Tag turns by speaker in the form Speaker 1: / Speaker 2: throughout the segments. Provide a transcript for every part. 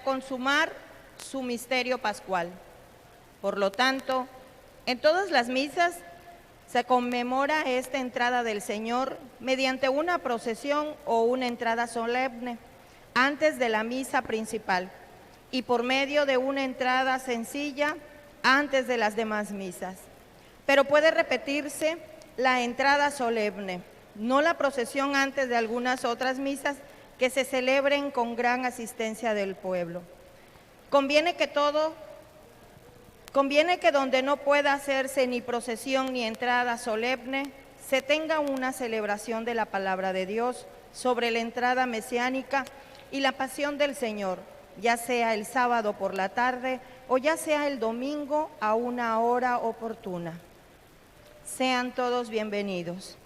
Speaker 1: consumar su misterio pascual. Por lo tanto, en todas las misas se conmemora esta entrada del Señor mediante una procesión o una entrada solemne antes de la misa principal y por medio de una entrada sencilla antes de las demás misas. Pero puede repetirse la entrada solemne, no la procesión antes de algunas otras misas que se celebren con gran asistencia del pueblo. Conviene que donde no pueda hacerse ni procesión ni entrada solemne, se tenga una celebración de la palabra de Dios sobre la entrada mesiánica y la pasión del Señor, ya sea el sábado por la tarde o ya sea el domingo a una hora oportuna. Sean todos bienvenidos.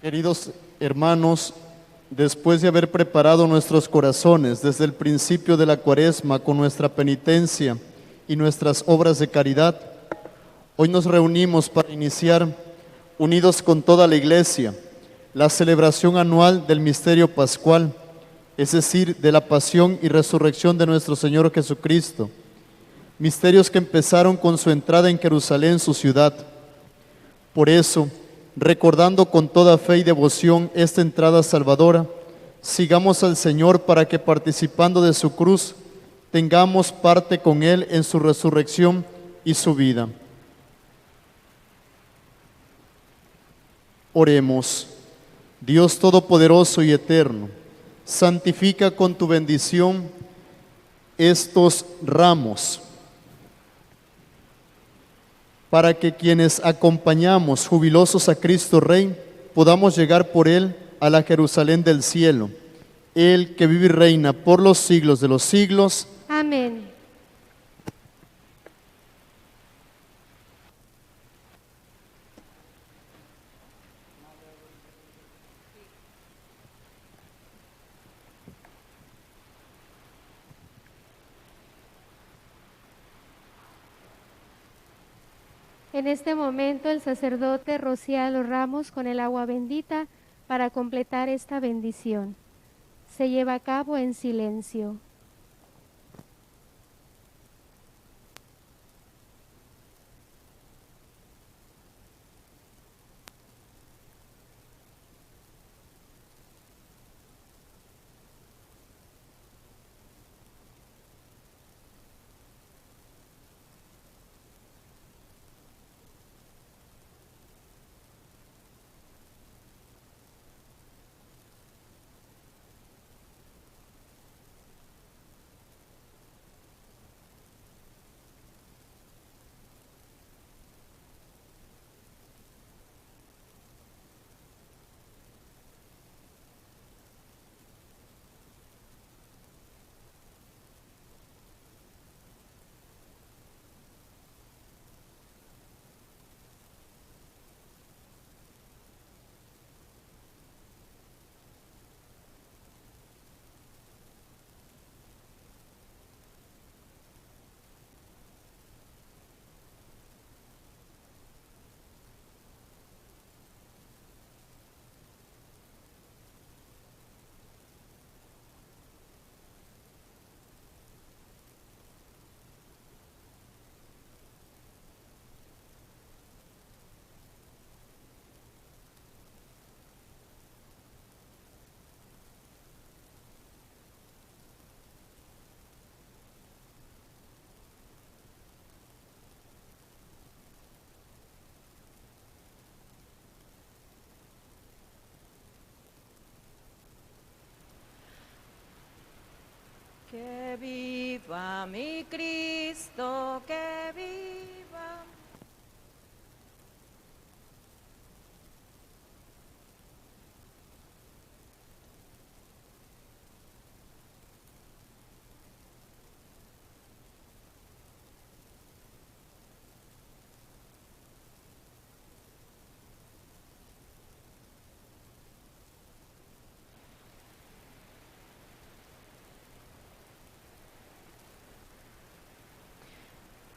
Speaker 2: Queridos hermanos, después de haber preparado nuestros corazones desde el principio de la Cuaresma con nuestra penitencia y nuestras obras de caridad, hoy nos reunimos para iniciar, unidos con toda la Iglesia, la celebración anual del misterio pascual, es decir, de la pasión y resurrección de nuestro Señor Jesucristo. Misterios que empezaron con su entrada en Jerusalén, su ciudad. Por eso, recordando con toda fe y devoción esta entrada salvadora, sigamos al Señor para que, participando de su cruz, tengamos parte con Él en su resurrección y su vida. Oremos. Dios Todopoderoso y Eterno, santifica con tu bendición estos ramos, para que quienes acompañamos jubilosos a Cristo Rey, podamos llegar por Él a la Jerusalén del cielo, Él que vive y reina por los siglos de los siglos.
Speaker 3: Amén. En este momento el sacerdote rocía los ramos con el agua bendita para completar esta bendición. Se lleva a cabo en silencio.
Speaker 1: Que viva mi Cristo, que viva.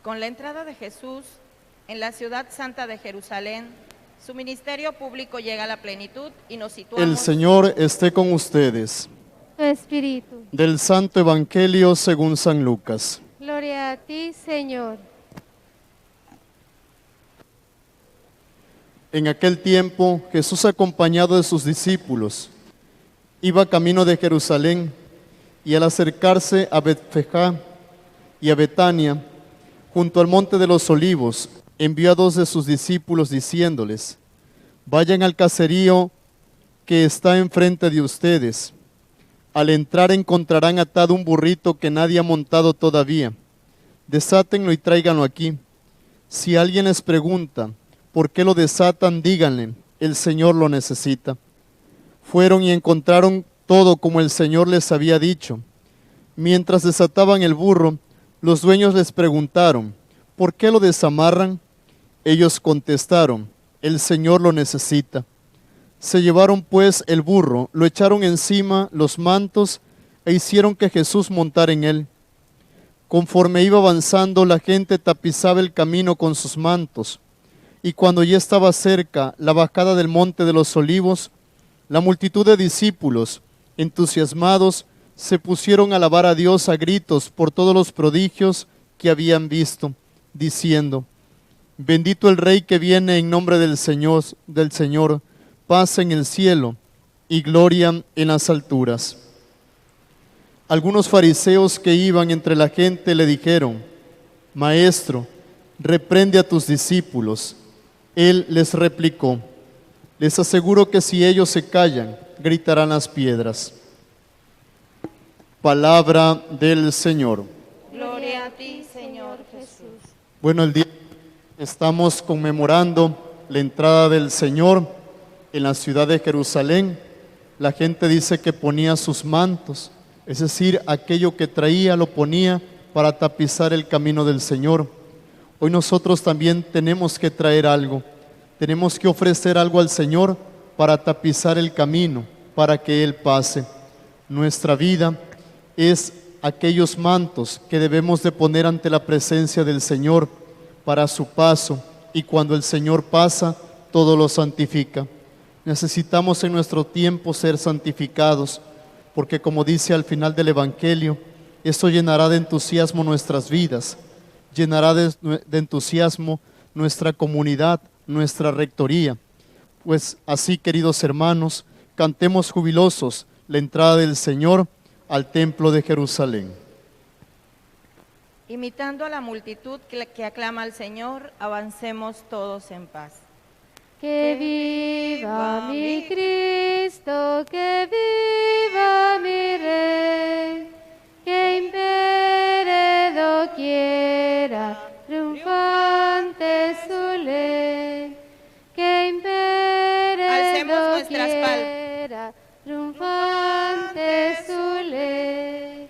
Speaker 1: Con la entrada de Jesús en la ciudad santa de Jerusalén, su ministerio público llega a la plenitud y nos situamos.
Speaker 2: El Señor esté con ustedes.
Speaker 3: Tu espíritu.
Speaker 2: Del Santo Evangelio según San Lucas.
Speaker 3: Gloria a ti, Señor.
Speaker 2: En aquel tiempo, Jesús, acompañado de sus discípulos, iba camino de Jerusalén, y al acercarse a Betfagá y a Betania, junto al monte de los Olivos, envió a 2 de sus discípulos diciéndoles: vayan al caserío que está enfrente de ustedes. Al entrar encontrarán atado un burrito que nadie ha montado todavía. Desátenlo y tráiganlo aquí. Si alguien les pregunta por qué lo desatan, díganle: el Señor lo necesita. Fueron y encontraron todo como el Señor les había dicho. Mientras desataban el burro, los dueños les preguntaron: ¿por qué lo desamarran? Ellos contestaron: el Señor lo necesita. Se llevaron pues el burro, lo echaron encima los mantos e hicieron que Jesús montara en él. Conforme iba avanzando, la gente tapizaba el camino con sus mantos. Y cuando ya estaba cerca la bajada del monte de los olivos, la multitud de discípulos, entusiasmados, se pusieron a alabar a Dios a gritos por todos los prodigios que habían visto, diciendo: Bendito el Rey que viene en nombre del Señor, paz en el cielo y gloria en las alturas. Algunos fariseos que iban entre la gente le dijeron: Maestro, reprende a tus discípulos. Él les replicó: Les aseguro que si ellos se callan, gritarán las piedras. Palabra del Señor.
Speaker 1: Gloria a ti, Señor Jesús.
Speaker 2: Bueno, el día estamos conmemorando la entrada del Señor en la ciudad de Jerusalén. La gente dice que ponía sus mantos, es decir, aquello que traía lo ponía para tapizar el camino del Señor. Hoy nosotros también tenemos que traer algo, tenemos que ofrecer algo al Señor para tapizar el camino, para que Él pase. Nuestra vida es aquellos mantos que debemos de poner ante la presencia del Señor para su paso, y cuando el Señor pasa, todo lo santifica. Necesitamos en nuestro tiempo ser santificados, porque como dice al final del Evangelio, esto llenará de entusiasmo nuestras vidas, llenará de entusiasmo nuestra comunidad, nuestra rectoría. Pues así, queridos hermanos, cantemos jubilosos la entrada del Señor al templo de Jerusalén.
Speaker 1: Imitando a la multitud que aclama al Señor, avancemos todos en paz.
Speaker 3: Que viva mi Cristo, que viva mi Rey, que impere doquiera, triunfante su ley, que impere
Speaker 1: Alcemos nuestras
Speaker 3: doquiera, triunfante su ley.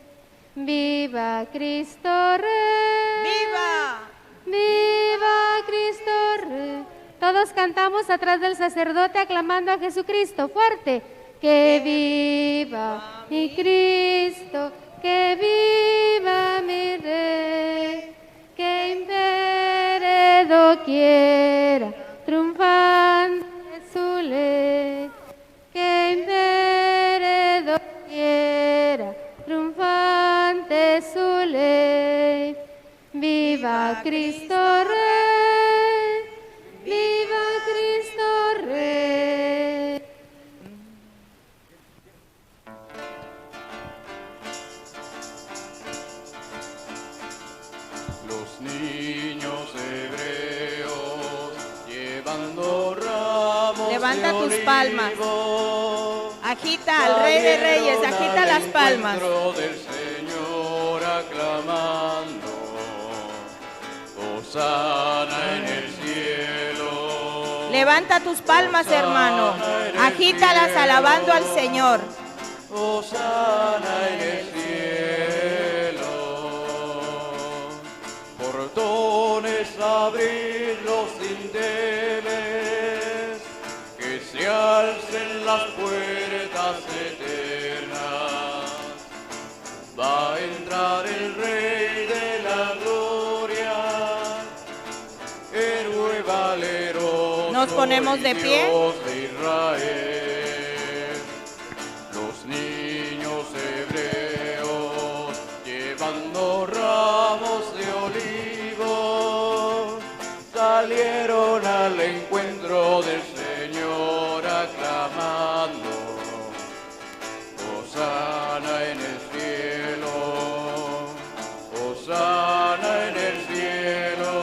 Speaker 3: Viva Cristo Rey.
Speaker 1: ¡Viva!
Speaker 3: Viva Cristo Rey. Todos cantamos atrás del sacerdote aclamando a Jesucristo fuerte. Que viva mi Cristo, que viva mi Rey, que impere doquiera, triunfante su ley, que impere doquiera, triunfante su ley. Viva Cristo Rey, viva Cristo Rey.
Speaker 4: Los niños hebreos llevando ramos.
Speaker 1: Levanta
Speaker 4: de
Speaker 1: tus palmas.
Speaker 4: olivo,
Speaker 1: Agita al Rey de Reyes, agita las palmas.
Speaker 4: salieron al encuentro del Señor aclamando, Hosana en el cielo.
Speaker 1: Levanta tus palmas, hermano. Agítalas alabando al Señor.
Speaker 4: Hosana en el cielo. Portones abrid los dinteles, que se alcen las puertas eternas. Va a entrar el Rey de la gloria, héroe valeroso.
Speaker 1: Nos ponemos de
Speaker 4: y
Speaker 1: pie.
Speaker 4: Dios de Israel. Los niños hebreos llevando ramos de olivo salieron al encuentro del Señor aclamando, Hosana en el cielo, Hosana en el cielo,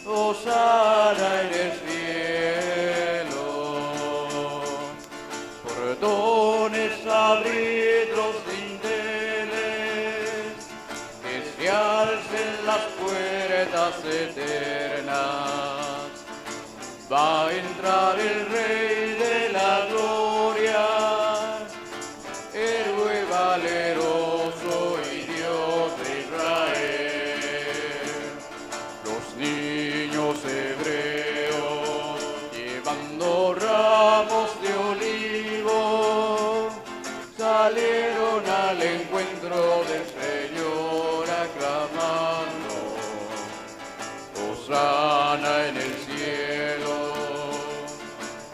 Speaker 4: Hosana en el cielo. Portones abrid los dinteles, que se alcen las puertas eternas. Va a entrar el Rey de la gloria, héroe valeroso y Dios de Israel. Los niños hebreos llevando ramos encuentro del Señor aclamando, Hosana en el cielo,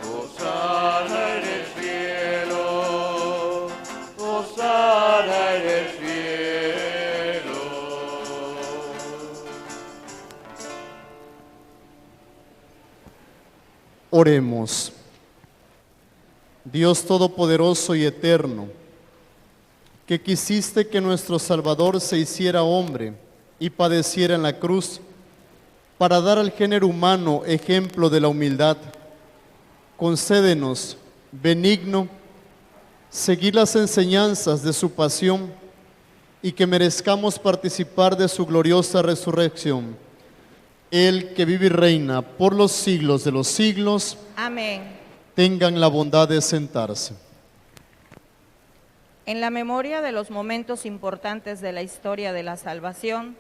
Speaker 4: Hosana en el cielo, Hosana en el cielo.
Speaker 2: Oremos. Dios Todopoderoso y Eterno, que quisiste que nuestro Salvador se hiciera hombre y padeciera en la cruz, para dar al género humano ejemplo de la humildad, concédenos, benigno, seguir las enseñanzas de su pasión y que merezcamos participar de su gloriosa resurrección. Él que vive y reina por los siglos de los siglos.
Speaker 1: Amén.
Speaker 2: Tengan la bondad de sentarse.
Speaker 1: En la memoria de los momentos importantes de la historia de la salvación,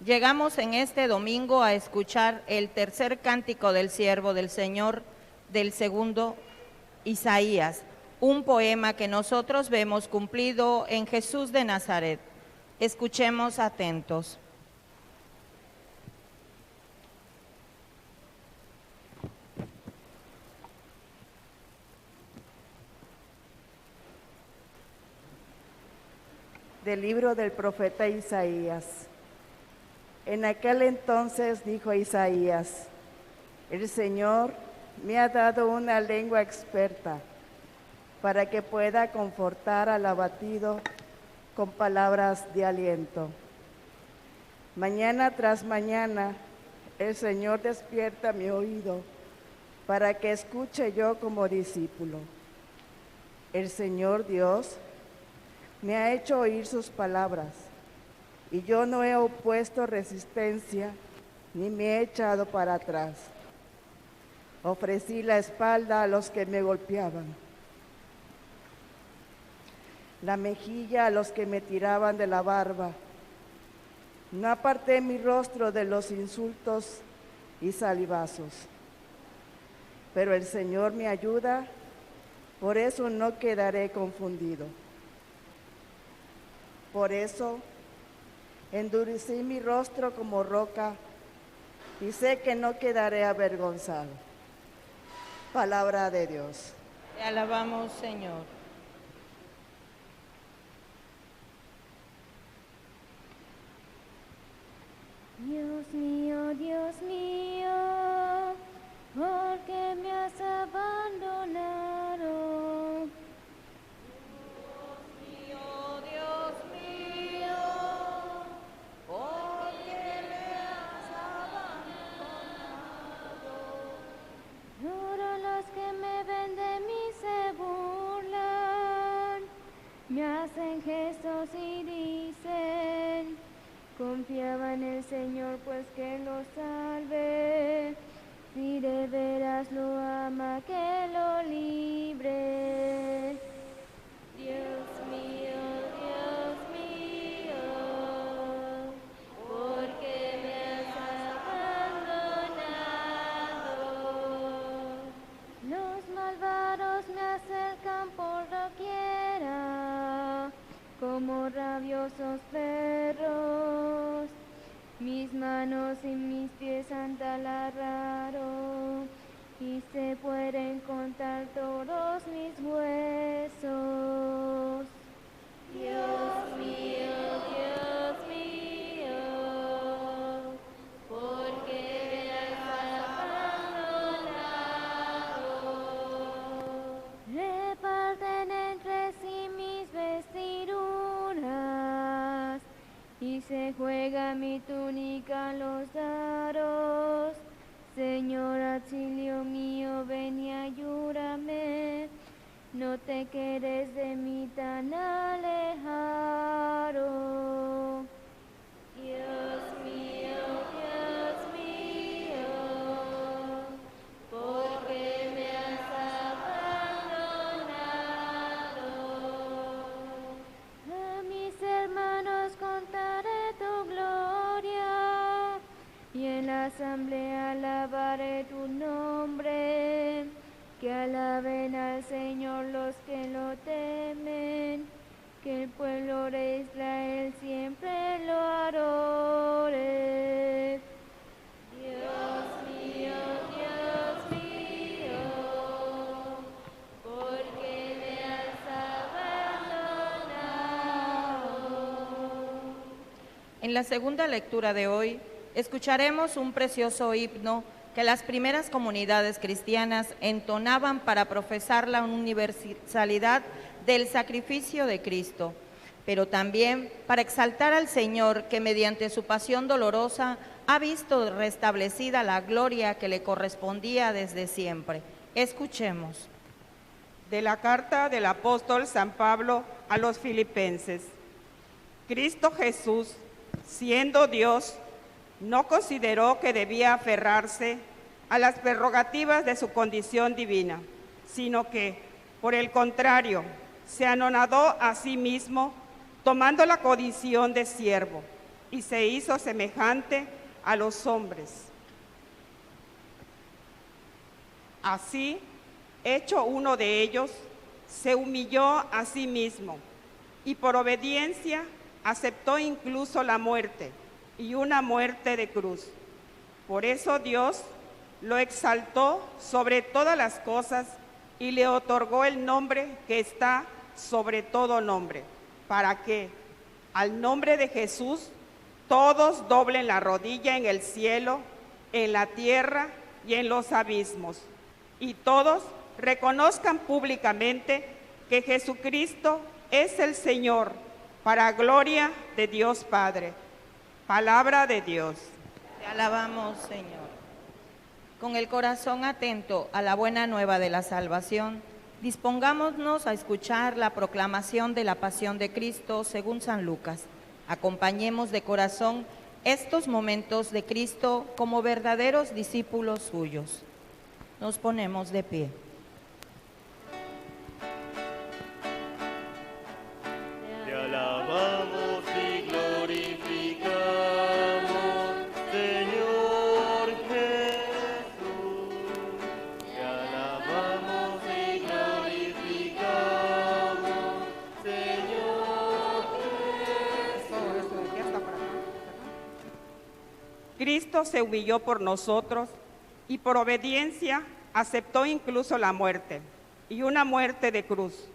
Speaker 1: llegamos en este domingo a escuchar el tercer cántico del siervo del Señor del segundo Isaías, un poema que nosotros vemos cumplido en Jesús de Nazaret. Escuchemos atentos.
Speaker 5: Del libro del profeta Isaías. En aquel entonces dijo Isaías: el Señor me ha dado una lengua experta para que pueda confortar al abatido con palabras de aliento. Mañana tras mañana el Señor despierta mi oído para que escuche yo como discípulo. El Señor Dios me ha hecho oír sus palabras, y yo no he opuesto resistencia, ni me he echado para atrás. Ofrecí la espalda a los que me golpeaban, la mejilla a los que me tiraban de la barba. No aparté mi rostro de los insultos y salivazos. Pero el Señor me ayuda, por eso no quedaré confundido. Por eso endurecí mi rostro como roca y sé que no quedaré avergonzado. Palabra de Dios.
Speaker 1: Te alabamos, Señor.
Speaker 3: Dios mío, ¿por qué me has abandonado? Me hacen gestos y dicen: confiaba en el Señor, pues que lo salve. Si de veras lo ama, que lo libre. Dios mío, ¿por qué me has abandonado? Los malvados me acercan por doquiera, como rabiosos perros. Mis manos y mis pies han taladrado, y se pueden contar todos mis huesos. Dios mío, ¿por qué me has abandonado? Reparten entre sí mis vestiduras, y se juega mi túnica los daros. Señor, auxilio mío, ven y ayúdame. No te quedes de mí tan alejado. Dios mío, ¿por qué me has abandonado? A mis hermanos contaré tu gloria, y en la asamblea alabaré tu nombre. Que alaben al Señor los que lo temen, que el pueblo de Israel siempre lo adore. Dios mío, ¿por qué me has abandonado?
Speaker 1: En la segunda lectura de hoy, escucharemos un precioso himno que las primeras comunidades cristianas entonaban para profesar la universalidad del sacrificio de Cristo, pero también para exaltar al Señor que mediante su pasión dolorosa ha visto restablecida la gloria que le correspondía desde siempre. Escuchemos.
Speaker 6: De la carta del apóstol San Pablo a los filipenses. Cristo Jesús, siendo Dios, no consideró que debía aferrarse a las prerrogativas de su condición divina, sino que, por el contrario, se anonadó a sí mismo, tomando la condición de siervo, y se hizo semejante a los hombres. Así, hecho uno de ellos, se humilló a sí mismo, y por obediencia aceptó incluso la muerte, y una muerte de cruz. Por eso Dios lo exaltó sobre todas las cosas y le otorgó el nombre que está sobre todo nombre, para que al nombre de Jesús todos doblen la rodilla en el cielo, en la tierra y en los abismos, y todos reconozcan públicamente que Jesucristo es el Señor, para gloria de Dios Padre. Palabra de Dios.
Speaker 1: Te alabamos, Señor. Con el corazón atento a la buena nueva de la salvación, dispongámonos a escuchar la proclamación de la pasión de Cristo según San Lucas. Acompañemos de corazón estos momentos de Cristo como verdaderos discípulos suyos. Nos ponemos de pie.
Speaker 4: Te alabamos y glorificamos, Señor Jesús. Te alabamos y glorificamos, Señor Jesús.
Speaker 6: Cristo se humilló por nosotros y por obediencia aceptó incluso la muerte, y una muerte de cruz.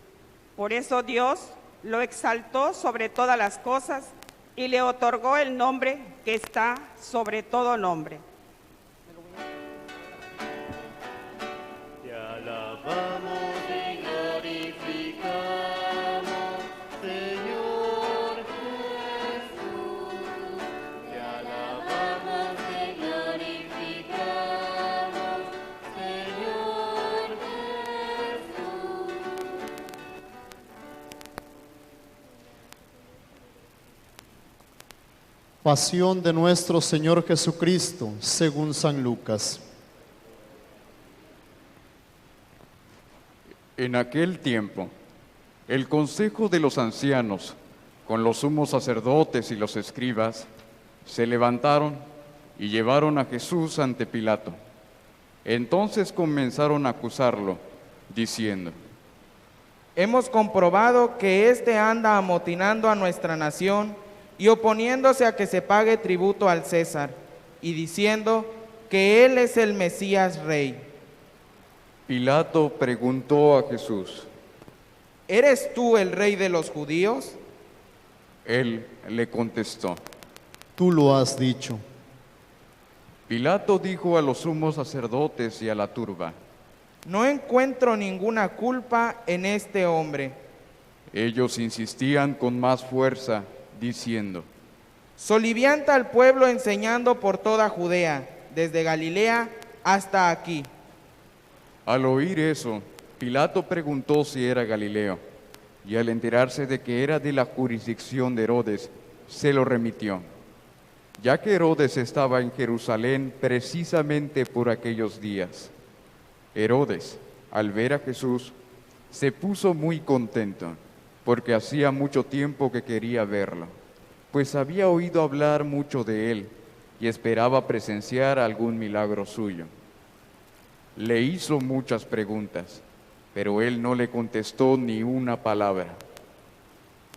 Speaker 6: Por eso Dios lo exaltó sobre todas las cosas y le otorgó el nombre que está sobre todo nombre.
Speaker 4: Te alabamos y glorificamos, Señor Jesús. Te alabamos y glorificamos, Señor Jesús.
Speaker 2: Pasión de nuestro Señor Jesucristo, según San Lucas.
Speaker 7: En aquel tiempo, el consejo de los ancianos, con los sumos sacerdotes y los escribas, se levantaron y llevaron a Jesús ante Pilato. Entonces comenzaron a acusarlo, diciendo:
Speaker 8: Hemos comprobado que éste anda amotinando a nuestra nación y oponiéndose a que se pague tributo al César, y diciendo que él es el Mesías Rey.
Speaker 7: Pilato preguntó a Jesús.
Speaker 8: ¿Eres tú el Rey de los judíos?
Speaker 7: Él le contestó.
Speaker 2: Tú lo has dicho.
Speaker 7: Pilato dijo a los sumos sacerdotes y a la turba:
Speaker 8: No encuentro ninguna culpa en este hombre.
Speaker 7: Ellos insistían con más fuerza, diciendo:
Speaker 8: Solivianta al pueblo enseñando por toda Judea, desde Galilea hasta aquí.
Speaker 7: Al oír eso, Pilato preguntó si era Galileo, y al enterarse de que era de la jurisdicción de Herodes, se lo remitió, ya que Herodes estaba en Jerusalén precisamente por aquellos días. Herodes, al ver a Jesús, se puso muy contento, porque hacía mucho tiempo que quería verlo, pues había oído hablar mucho de él y esperaba presenciar algún milagro suyo. Le hizo muchas preguntas, pero él no le contestó ni una palabra.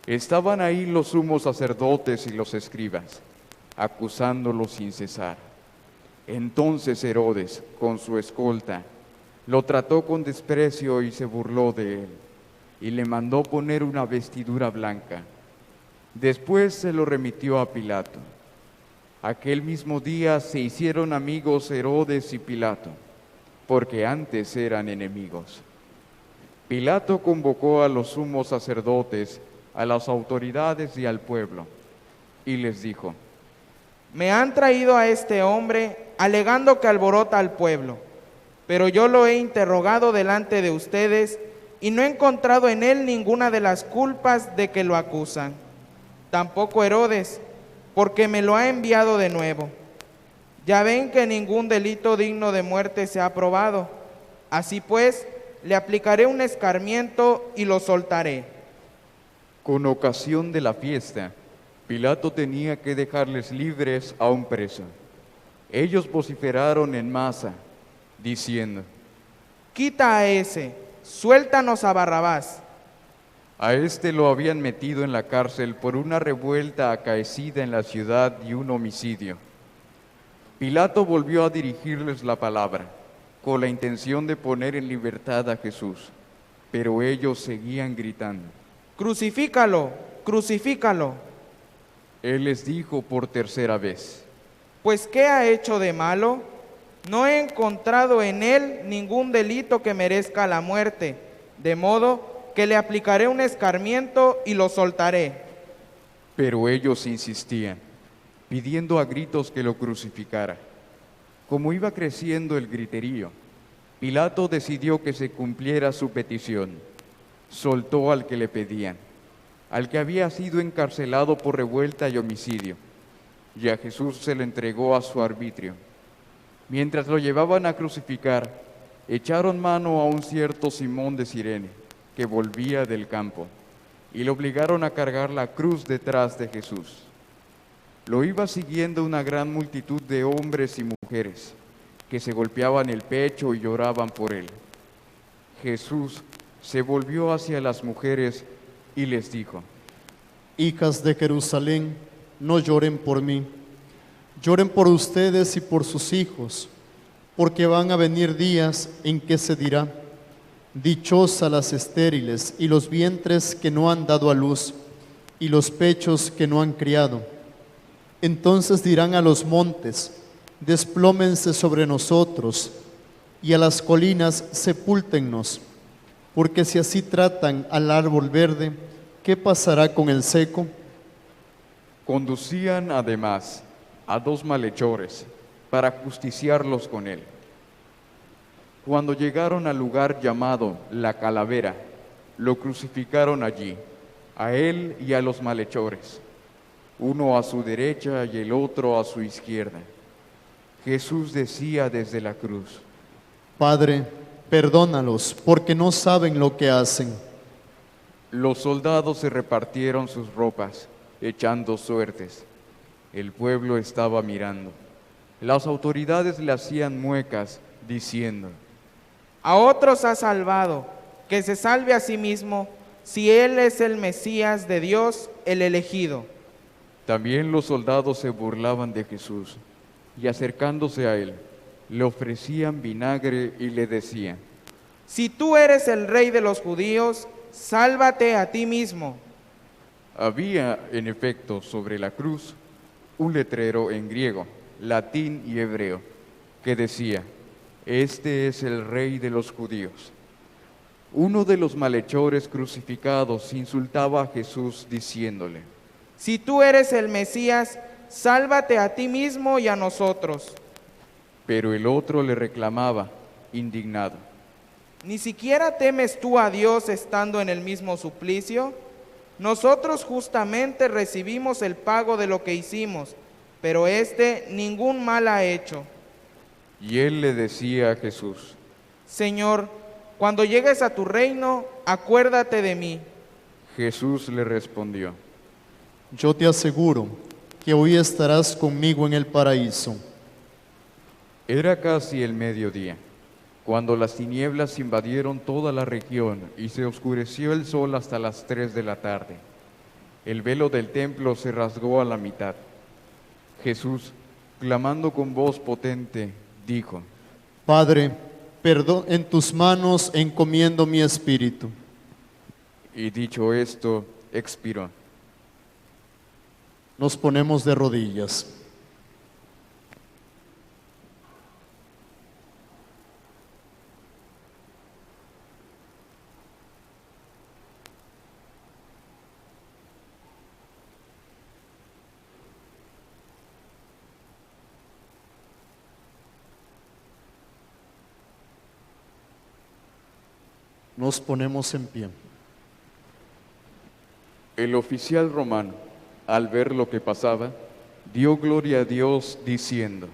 Speaker 7: Estaban ahí los sumos sacerdotes y los escribas, acusándolo sin cesar. Entonces Herodes, con su escolta, lo trató con desprecio y se burló de él, y le mandó poner una vestidura blanca. Después se lo remitió a Pilato. Aquel mismo día se hicieron amigos Herodes y Pilato, porque antes eran enemigos. Pilato convocó a los sumos sacerdotes, a las autoridades y al pueblo, y les dijo:
Speaker 8: Me han traído a este hombre alegando que alborota al pueblo, pero yo lo he interrogado delante de ustedes y no he encontrado en él ninguna de las culpas de que lo acusan. Tampoco Herodes, porque me lo ha enviado de nuevo. Ya ven que ningún delito digno de muerte se ha probado. Así pues, le aplicaré un escarmiento y lo soltaré.
Speaker 7: Con ocasión de la fiesta, Pilato tenía que dejarles libres a un preso. Ellos vociferaron en masa, diciendo:
Speaker 8: Quita a ese, suéltanos a Barrabás.
Speaker 7: A este lo habían metido en la cárcel por una revuelta acaecida en la ciudad y un homicidio. Pilato volvió a dirigirles la palabra, con la intención de poner en libertad a Jesús, pero ellos seguían gritando:
Speaker 8: Crucifícalo, crucifícalo.
Speaker 7: Él les dijo por tercera vez:
Speaker 8: Pues ¿qué ha hecho de malo? No he encontrado en él ningún delito que merezca la muerte, de modo que le aplicaré un escarmiento y lo soltaré.
Speaker 7: Pero ellos insistían, pidiendo a gritos que lo crucificara. Como iba creciendo el griterío, Pilato decidió que se cumpliera su petición. Soltó al que le pedían, al que había sido encarcelado por revuelta y homicidio, y a Jesús se le entregó a su arbitrio. Mientras lo llevaban a crucificar, echaron mano a un cierto Simón de Cirene, que volvía del campo, y le obligaron a cargar la cruz detrás de Jesús. Lo iba siguiendo una gran multitud de hombres y mujeres, que se golpeaban el pecho y lloraban por él. Jesús se volvió hacia las mujeres y les dijo:
Speaker 2: Hijas de Jerusalén, no lloren por mí, lloren por ustedes y por sus hijos, porque van a venir días en que se dirá: dichosas las estériles y los vientres que no han dado a luz, y los pechos que no han criado. Entonces dirán a los montes: desplómense sobre nosotros, y a las colinas: sepúltennos. Porque si así tratan al árbol verde, ¿qué pasará con el seco?
Speaker 7: Conducían además a 2 malhechores para justiciarlos con él. Cuando llegaron al lugar llamado La Calavera, lo crucificaron allí, a él y a los malhechores, uno a su derecha y el otro a su izquierda. Jesús decía desde la cruz:
Speaker 2: Padre, perdónalos, porque no saben lo que hacen.
Speaker 7: Los soldados se repartieron sus ropas, echando suertes. El pueblo estaba mirando. Las autoridades le hacían muecas, diciendo:
Speaker 8: A otros ha salvado, que se salve a sí mismo, si él es el Mesías de Dios, el elegido.
Speaker 7: También los soldados se burlaban de Jesús, y acercándose a él, le ofrecían vinagre y le decían:
Speaker 8: Si tú eres el rey de los judíos, sálvate a ti mismo.
Speaker 7: Había, en efecto, sobre la cruz un letrero en griego, latín y hebreo, que decía: Este es el rey de los judíos. Uno de los malhechores crucificados insultaba a Jesús diciéndole:
Speaker 8: Si tú eres el Mesías, sálvate a ti mismo y a nosotros.
Speaker 7: Pero el otro le reclamaba, indignado:
Speaker 8: ¿Ni siquiera temes tú a Dios estando en el mismo suplicio? Nosotros justamente recibimos el pago de lo que hicimos, pero éste ningún mal ha hecho.
Speaker 7: Y él le decía a Jesús:
Speaker 8: Señor, cuando llegues a tu reino, acuérdate de mí.
Speaker 7: Jesús le respondió:
Speaker 2: Yo te aseguro que hoy estarás conmigo en el paraíso.
Speaker 7: Era casi el mediodía, cuando las tinieblas invadieron toda la región y se oscureció el sol hasta las 3 de la tarde. El velo del templo se rasgó a la mitad. Jesús, clamando con voz potente, dijo:
Speaker 2: Padre, perdón, en tus manos encomiendo mi espíritu.
Speaker 7: Y dicho esto, expiró.
Speaker 2: Nos ponemos de rodillas. Nos ponemos en pie.
Speaker 7: El oficial romano, al ver lo que pasaba, dio gloria a Dios diciendo: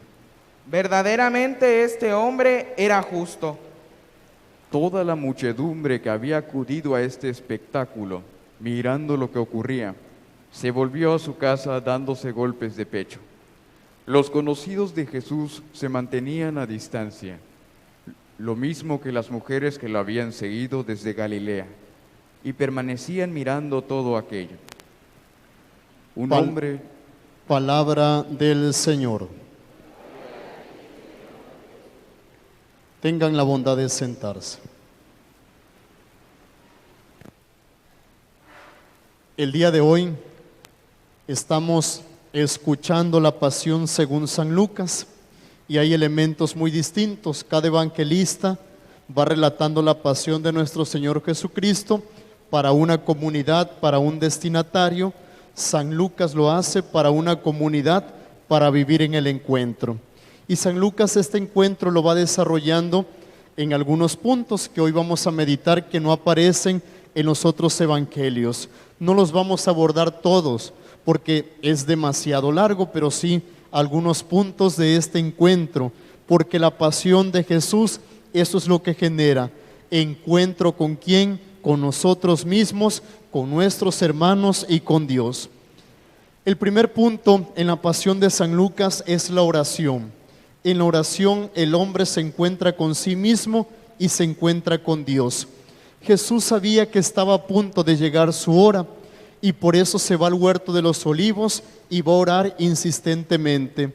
Speaker 8: verdaderamente este hombre era justo.
Speaker 7: Toda la muchedumbre que había acudido a este espectáculo, mirando lo que ocurría, se volvió a su casa dándose golpes de pecho. Los conocidos de Jesús se mantenían a distancia, lo mismo que las mujeres que lo habían seguido desde Galilea, y permanecían mirando todo aquello. Un hombre...
Speaker 2: Palabra del Señor. Tengan la bondad de sentarse. El día de hoy estamos escuchando la pasión según San Lucas y hay elementos muy distintos. Cada evangelista va relatando la pasión de nuestro Señor Jesucristo para una comunidad, para un destinatario. San Lucas lo hace para una comunidad, para vivir en el encuentro. Y San Lucas este encuentro lo va desarrollando en algunos puntos que hoy vamos a meditar, que no aparecen en los otros evangelios. No los vamos a abordar todos porque es demasiado largo, pero sí algunos puntos de este encuentro, porque la pasión de Jesús, eso es lo que genera encuentro. ¿Con quién? Con nosotros mismos, con nuestros hermanos y con Dios. El primer punto en la pasión de San Lucas es la oración. En la oración el hombre se encuentra con sí mismo y se encuentra con Dios. Jesús sabía que estaba a punto de llegar su hora y por eso se va al huerto de los olivos y va a orar insistentemente.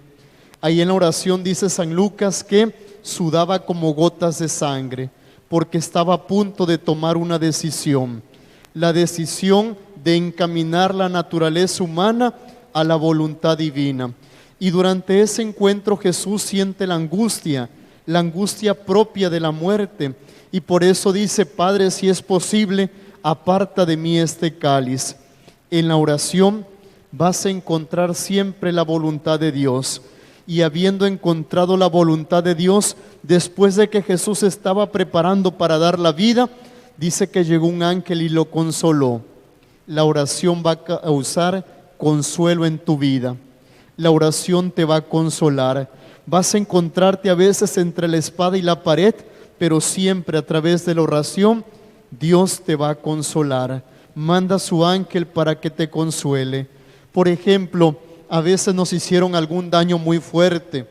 Speaker 2: Ahí en la oración dice San Lucas que sudaba como gotas de sangre porque estaba a punto de tomar una decisión. La decisión de encaminar la naturaleza humana a la voluntad divina. Y durante ese encuentro Jesús siente la angustia propia de la muerte. Y por eso dice: Padre, si es posible, aparta de mí este cáliz. En la oración vas a encontrar siempre la voluntad de Dios. Y habiendo encontrado la voluntad de Dios, después de que Jesús estaba preparando para dar la vida, dice que llegó un ángel y lo consoló. La oración va a causar consuelo en tu vida. La oración te va a consolar. Vas a encontrarte a veces entre la espada y la pared, pero siempre a través de la oración Dios te va a consolar. Manda a su ángel para que te consuele. Por ejemplo, a veces nos hicieron algún daño muy fuerte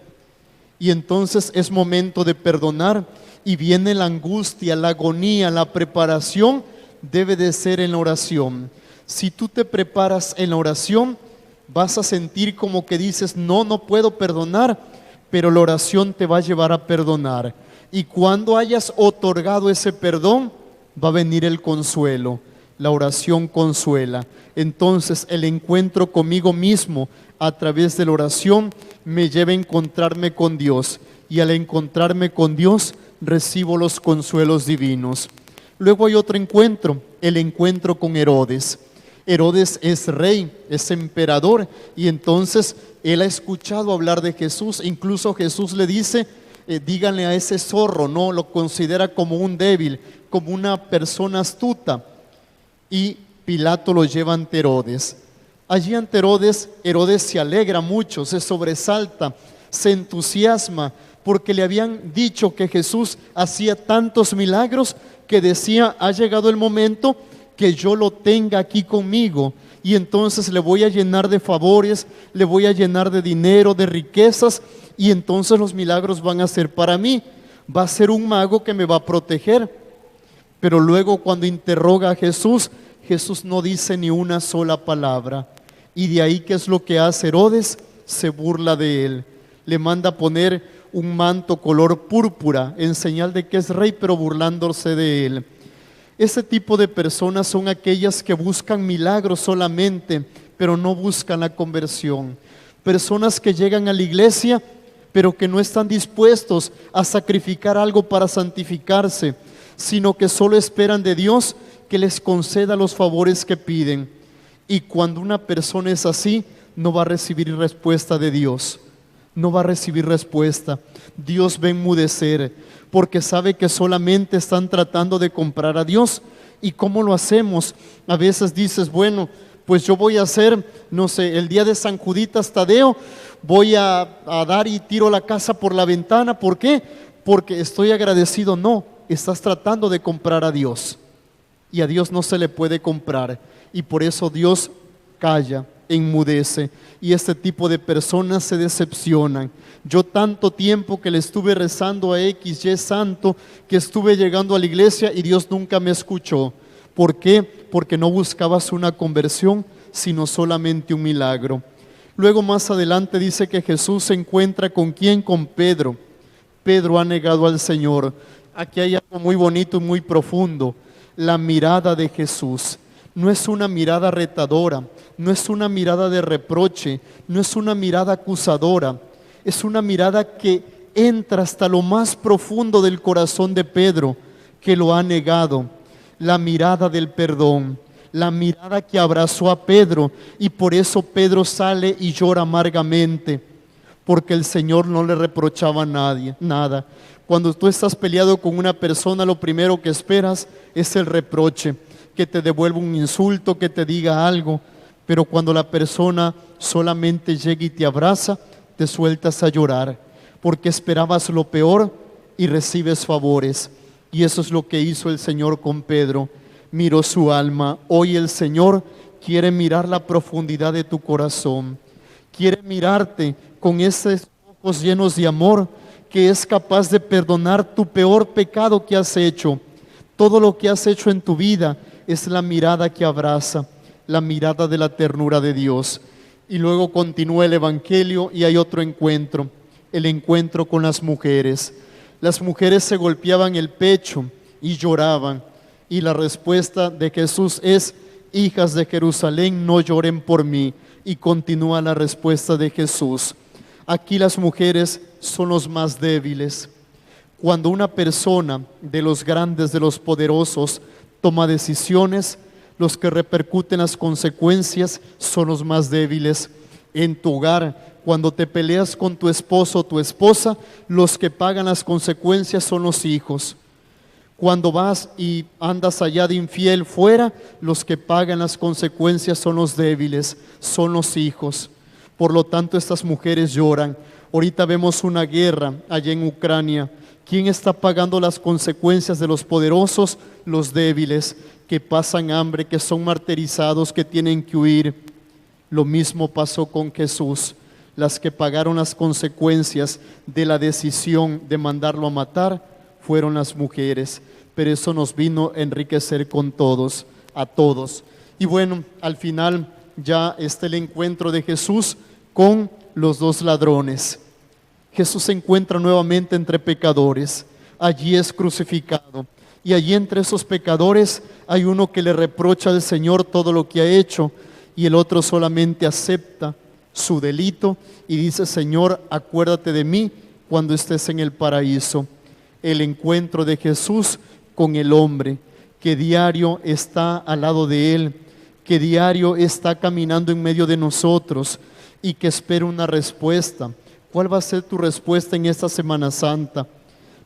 Speaker 2: y entonces es momento de perdonar y viene la angustia, la agonía, la preparación debe de ser en la oración. Si tú te preparas en la oración, vas a sentir como que dices: no puedo perdonar, pero la oración te va a llevar a perdonar. Y cuando hayas otorgado ese perdón, va a venir el consuelo. La oración consuela. Entonces el encuentro conmigo mismo a través de la oración me lleva a encontrarme con Dios. Y al encontrarme con Dios, recibo los consuelos divinos. Luego hay otro encuentro, el encuentro con Herodes. Herodes es rey, es emperador, y entonces él ha escuchado hablar de Jesús. Incluso Jesús le dice: díganle a ese zorro, no lo considera como un débil, como una persona astuta. Y Pilato lo lleva ante Herodes. Allí ante Herodes se alegra mucho, se sobresalta, se entusiasma, porque le habían dicho que Jesús hacía tantos milagros que decía: ha llegado el momento que yo lo tenga aquí conmigo, y entonces le voy a llenar de favores, le voy a llenar de dinero, de riquezas, y entonces los milagros van a ser para mí. Va a ser un mago que me va a proteger. Pero luego, cuando interroga a Jesús, Jesús no dice ni una sola palabra. Y de ahí, ¿qué es lo que hace Herodes? Se burla de él. Le manda poner un manto color púrpura en señal de que es rey, pero burlándose de él. Ese tipo de personas son aquellas que buscan milagros solamente, pero no buscan la conversión. Personas que llegan a la iglesia, pero que no están dispuestos a sacrificar algo para santificarse, sino que solo esperan de Dios que les conceda los favores que piden. Y cuando una persona es así, no va a recibir respuesta de Dios. No va a recibir respuesta. Dios va a enmudecer, porque sabe que solamente están tratando de comprar a Dios. ¿Y cómo lo hacemos? A veces dices, bueno, pues yo voy a hacer, no sé, el día de San Juditas Tadeo, voy a dar y tiro la casa por la ventana. ¿Por qué? Porque estoy agradecido. No, estás tratando de comprar a Dios. Y a Dios no se le puede comprar. Y por eso Dios calla, enmudece, y este tipo de personas se decepcionan. Yo tanto tiempo que le estuve rezando a X, Y santo, que estuve llegando a la iglesia y Dios nunca me escuchó. ¿Por qué? Porque no buscabas una conversión, sino solamente un milagro. Luego más adelante dice que Jesús se encuentra ¿con quién? Con Pedro. Pedro ha negado al Señor. Aquí hay algo muy bonito y muy profundo. La mirada de Jesús no es una mirada retadora, no es una mirada de reproche, no es una mirada acusadora, es una mirada que entra hasta lo más profundo del corazón de Pedro, que lo ha negado. La mirada del perdón, la mirada que abrazó a Pedro, y por eso Pedro sale y llora amargamente, porque el Señor no le reprochaba a nadie, nada. Cuando tú estás peleado con una persona, lo primero que esperas es el reproche, que te devuelva un insulto, que te diga algo. Pero cuando la persona solamente llega y te abraza, te sueltas a llorar, porque esperabas lo peor y recibes favores. Y eso es lo que hizo el Señor con Pedro. Miró su alma. Hoy el Señor quiere mirar la profundidad de tu corazón. Quiere mirarte con esos ojos llenos de amor, que es capaz de perdonar tu peor pecado que has hecho. Todo lo que has hecho en tu vida es la mirada que abraza, la mirada de la ternura de Dios. Y luego continúa el Evangelio y hay otro encuentro, el encuentro con las mujeres. Las mujeres se golpeaban el pecho y lloraban. Y la respuesta de Jesús es: hijas de Jerusalén, no lloren por mí. Y continúa la respuesta de Jesús. Aquí las mujeres son los más débiles. Cuando una persona de los grandes, de los poderosos, toma decisiones, los que repercuten las consecuencias son los más débiles. En tu hogar, cuando te peleas con tu esposo o tu esposa, los que pagan las consecuencias son los hijos. Cuando vas y andas allá de infiel fuera, los que pagan las consecuencias son los débiles, son los hijos. Por lo tanto, estas mujeres lloran. Ahorita vemos una guerra allá en Ucrania. ¿Quién está pagando las consecuencias de los poderosos? Los débiles, que pasan hambre, que son martirizados, que tienen que huir. Lo mismo pasó con Jesús. Las que pagaron las consecuencias de la decisión de mandarlo a matar fueron las mujeres. Pero eso nos vino a enriquecer con todos, a todos. Y bueno, al final ya está el encuentro de Jesús con los dos ladrones. Jesús se encuentra nuevamente entre pecadores. Allí es crucificado. Y allí entre esos pecadores hay uno que le reprocha al Señor todo lo que ha hecho, y el otro solamente acepta su delito y dice: Señor, acuérdate de mí cuando estés en el paraíso. El encuentro de Jesús con el hombre que diario está al lado de Él, que diario está caminando en medio de nosotros y que espera una respuesta. ¿Cuál va a ser tu respuesta en esta Semana Santa?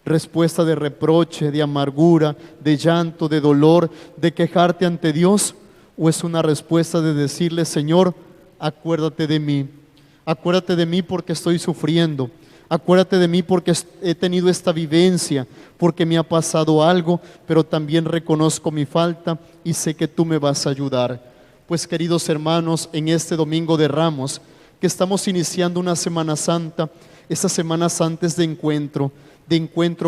Speaker 2: ¿Respuesta de reproche, de amargura, de llanto, de dolor, de quejarte ante Dios? ¿O es una respuesta de decirle: Señor, acuérdate de mí? Acuérdate de mí porque estoy sufriendo. Acuérdate de mí porque he tenido esta vivencia, porque me ha pasado algo, pero también reconozco mi falta y sé que tú me vas a ayudar. Pues, queridos hermanos, en este Domingo de Ramos, que estamos iniciando una Semana Santa, esta Semana Santa es de encuentro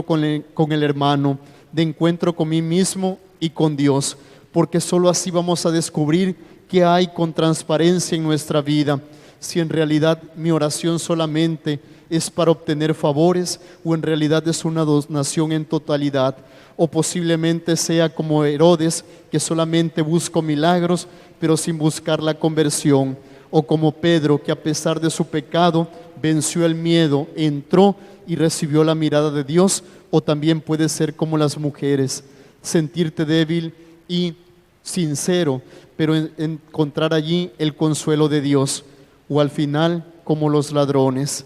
Speaker 2: con el hermano, de encuentro con mí mismo y con Dios. porque solo así vamos a descubrir qué hay con transparencia en nuestra vida, si en realidad mi oración solamente es para obtener favores o en realidad es una donación en totalidad, o posiblemente sea como Herodes, que solamente busco milagros pero sin buscar la conversión, o como Pedro, que a pesar de su pecado venció el miedo, entró y recibió la mirada de Dios. O también puede ser como las mujeres, sentirte débil y sincero, pero encontrar allí el consuelo de Dios. O al final, como los ladrones,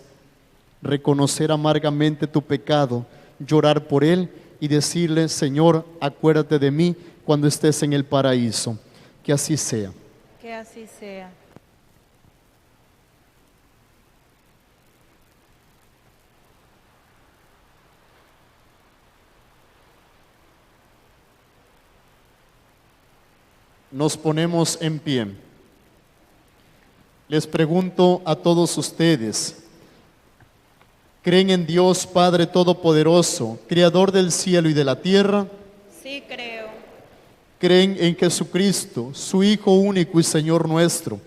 Speaker 2: reconocer amargamente tu pecado, llorar por él y decirle: Señor, acuérdate de mí cuando estés en el paraíso. Que así sea.
Speaker 1: Que así sea.
Speaker 2: Nos ponemos en pie. Les pregunto a todos ustedes: ¿creen en Dios Padre Todopoderoso, Creador del cielo y de la tierra?
Speaker 1: Sí, creo.
Speaker 2: ¿Creen en Jesucristo, su Hijo único y Señor nuestro,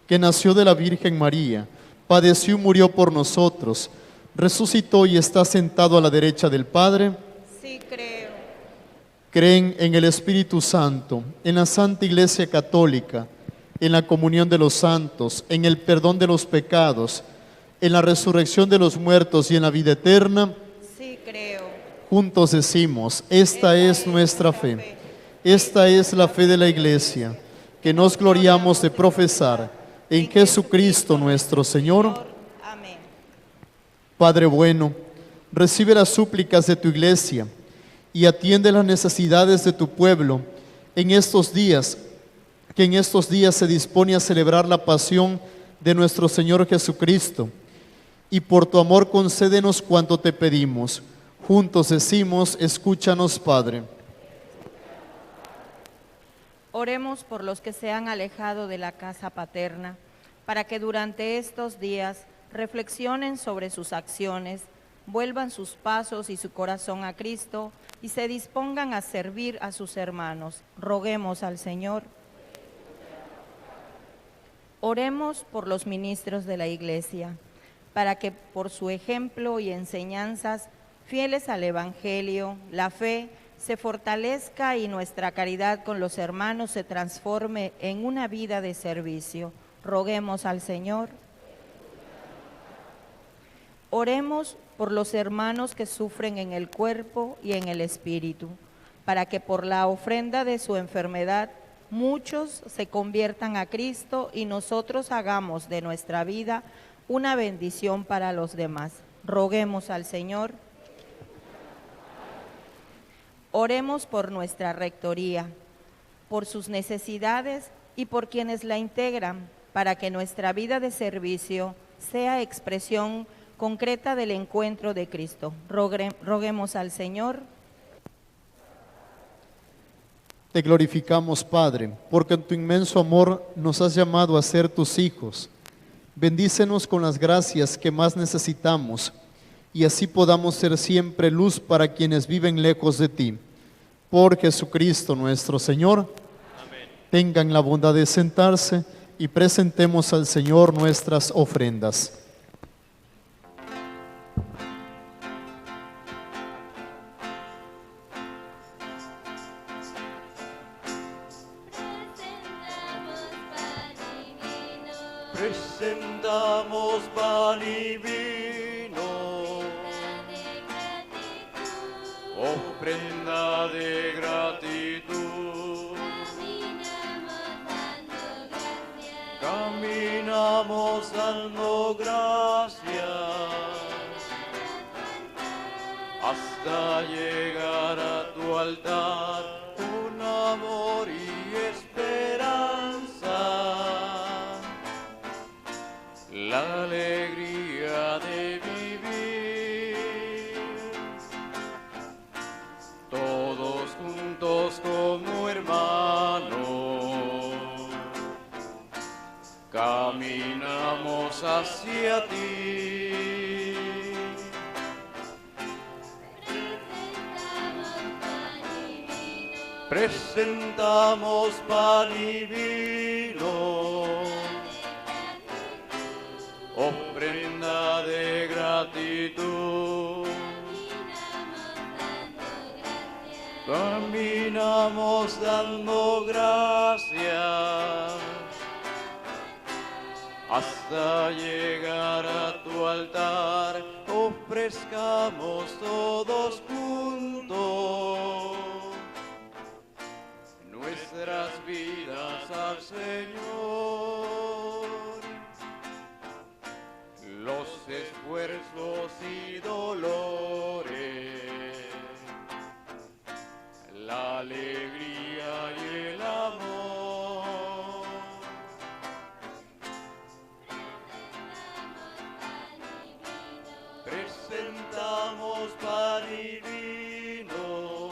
Speaker 2: que nació de la Virgen María, padeció y murió por nosotros, resucitó y está sentado a la derecha del Padre?
Speaker 1: Sí, creo.
Speaker 2: ¿Creen en el Espíritu Santo, en la Santa Iglesia Católica, en la comunión de los santos, en el perdón de los pecados, en la resurrección de los muertos y en la vida eterna?
Speaker 1: Sí, creo.
Speaker 2: Juntos decimos: esta es nuestra fe. Esta es la fe de la Iglesia, que nos gloriamos de profesar en Jesucristo nuestro Señor.
Speaker 1: Amén.
Speaker 2: Padre bueno, recibe las súplicas de tu Iglesia y atiende las necesidades de tu pueblo en estos días, que en estos días se dispone a celebrar la pasión de nuestro Señor Jesucristo. Y por tu amor concédenos cuanto te pedimos. Juntos decimos: escúchanos, Padre.
Speaker 1: Oremos por los que se han alejado de la casa paterna, para que durante estos días reflexionen sobre sus acciones, vuelvan sus pasos y su corazón a Cristo y se dispongan a servir a sus hermanos. Roguemos al Señor. Oremos por los ministros de la Iglesia, para que por su ejemplo y enseñanzas, fieles al Evangelio, la fe se fortalezca y nuestra caridad con los hermanos se transforme en una vida de servicio. Roguemos al Señor. Oremos por los hermanos que sufren en el cuerpo y en el espíritu, para que por la ofrenda de su enfermedad muchos se conviertan a Cristo y nosotros hagamos de nuestra vida una bendición para los demás. Roguemos al Señor. Oremos por nuestra rectoría, por sus necesidades y por quienes la integran, para que nuestra vida de servicio sea expresión concreta del encuentro de Cristo. Roguemos al Señor.
Speaker 2: Te glorificamos, Padre, porque en tu inmenso amor nos has llamado a ser tus hijos. Bendícenos con las gracias que más necesitamos y así podamos ser siempre luz para quienes viven lejos de ti. Por Jesucristo nuestro Señor. Amén. Tengan la bondad de sentarse y presentemos al Señor nuestras ofrendas.
Speaker 4: Presentamos pan y vino, ofrenda de gratitud. Caminamos dando gracias hasta llegar a tu altar con amor y esperanza. La alegría de vivir, todos juntos como hermanos, caminamos hacia ti. presentamos pan y vino, ofrenda de gratitud. Caminamos dando gracias hasta llegar a tu altar. Ofrezcamos todos juntos nuestras vidas al Señor, los esfuerzos y dolores, la alegría y el amor. Presentamos pan y vino,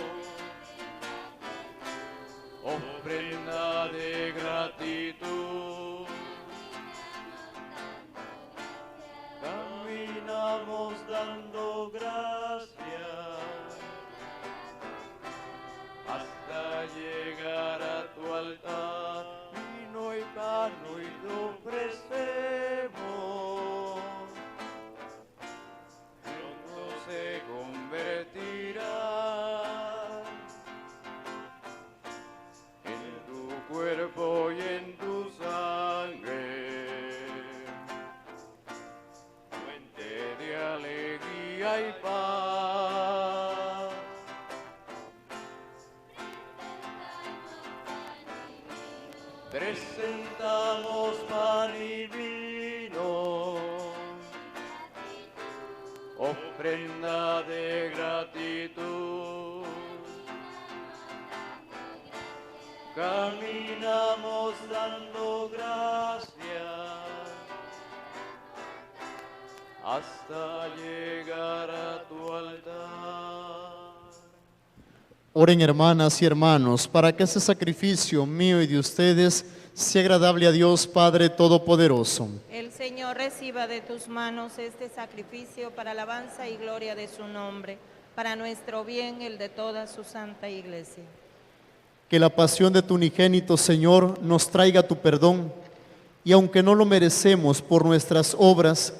Speaker 4: ofrenda de gratitud. Caminamos dando gracias hasta llegar a tu altar. Vino y pan hoy te ofrecemos, pronto se convertirá en tu cuerpo y en tu sangre, fuente de alegría y paz. Presentamos pan y vino, ofrenda de gratitud. Caminamos dando gracias hasta llegar a tu altar.
Speaker 2: Oren, hermanas y hermanos, para que ese sacrificio mío y de ustedes sea agradable a Dios Padre Todopoderoso.
Speaker 1: El Señor reciba de tus manos este sacrificio para alabanza y gloria de su nombre, para nuestro bien, el de toda su santa iglesia.
Speaker 2: Que la pasión de tu unigénito, Señor, nos traiga tu perdón, y aunque no lo merecemos por nuestras obras,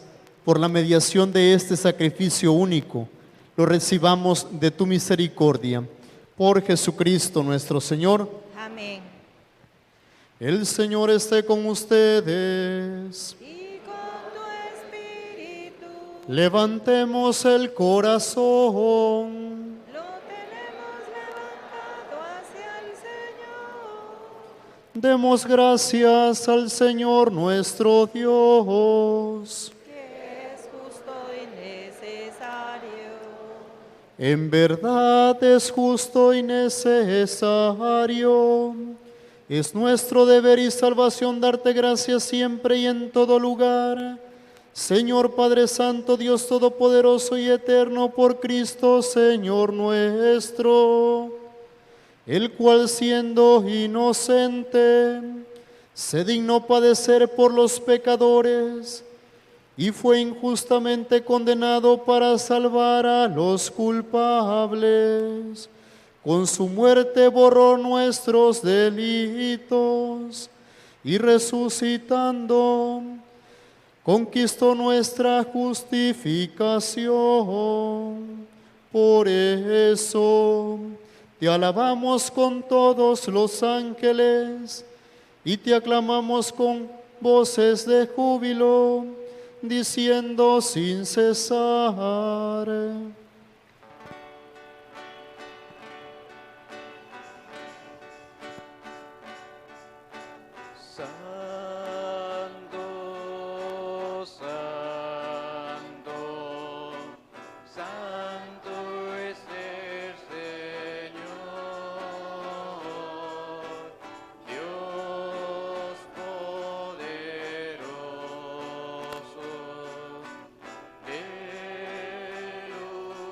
Speaker 2: por la mediación de este sacrificio único, lo recibamos de tu misericordia. Por Jesucristo nuestro Señor.
Speaker 1: Amén.
Speaker 2: El Señor esté con ustedes.
Speaker 1: Y con tu espíritu.
Speaker 2: Levantemos el corazón.
Speaker 1: Lo tenemos levantado hacia el Señor.
Speaker 2: Demos gracias al Señor nuestro Dios.
Speaker 1: Que es justo y necesario.
Speaker 2: En verdad es justo y necesario. Es nuestro deber y salvación darte gracias siempre y en todo lugar. Señor Padre Santo, Dios Todopoderoso y Eterno, por Cristo, Señor nuestro, el cual siendo inocente, se dignó padecer por los pecadores y fue injustamente condenado para salvar a los culpables. Con su muerte borró nuestros delitos y resucitando, conquistó nuestra justificación. Por eso te alabamos con todos los ángeles y te aclamamos con voces de júbilo, diciendo sin cesar:
Speaker 4: Santo, santo, santo es el Señor, Dios poderoso. Aleluya.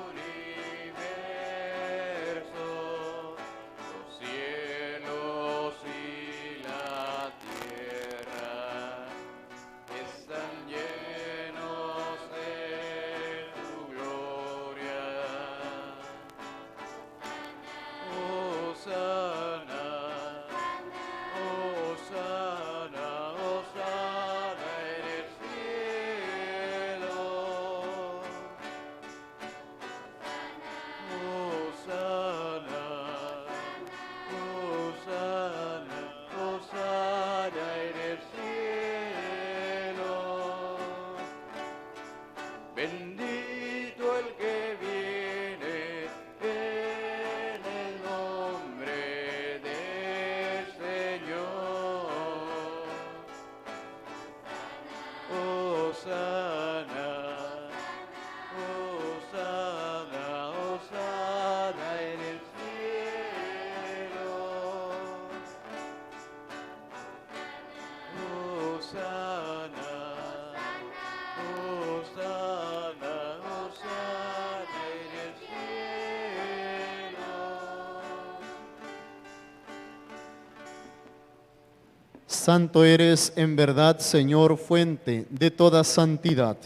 Speaker 2: Santo eres en verdad, Señor, fuente de toda santidad.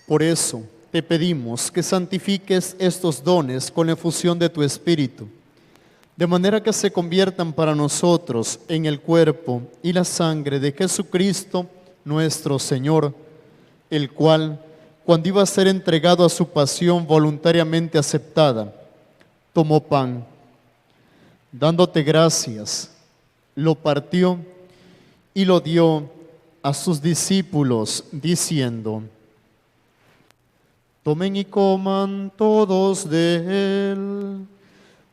Speaker 2: Por eso te pedimos que santifiques estos dones con la efusión de tu Espíritu, de manera que se conviertan para nosotros en el cuerpo y la sangre de Jesucristo nuestro Señor, el cual, cuando iba a ser entregado a su pasión voluntariamente aceptada, tomó pan. Dándote gracias, lo partió y lo dio a sus discípulos, diciendo: tomen y coman todos de él,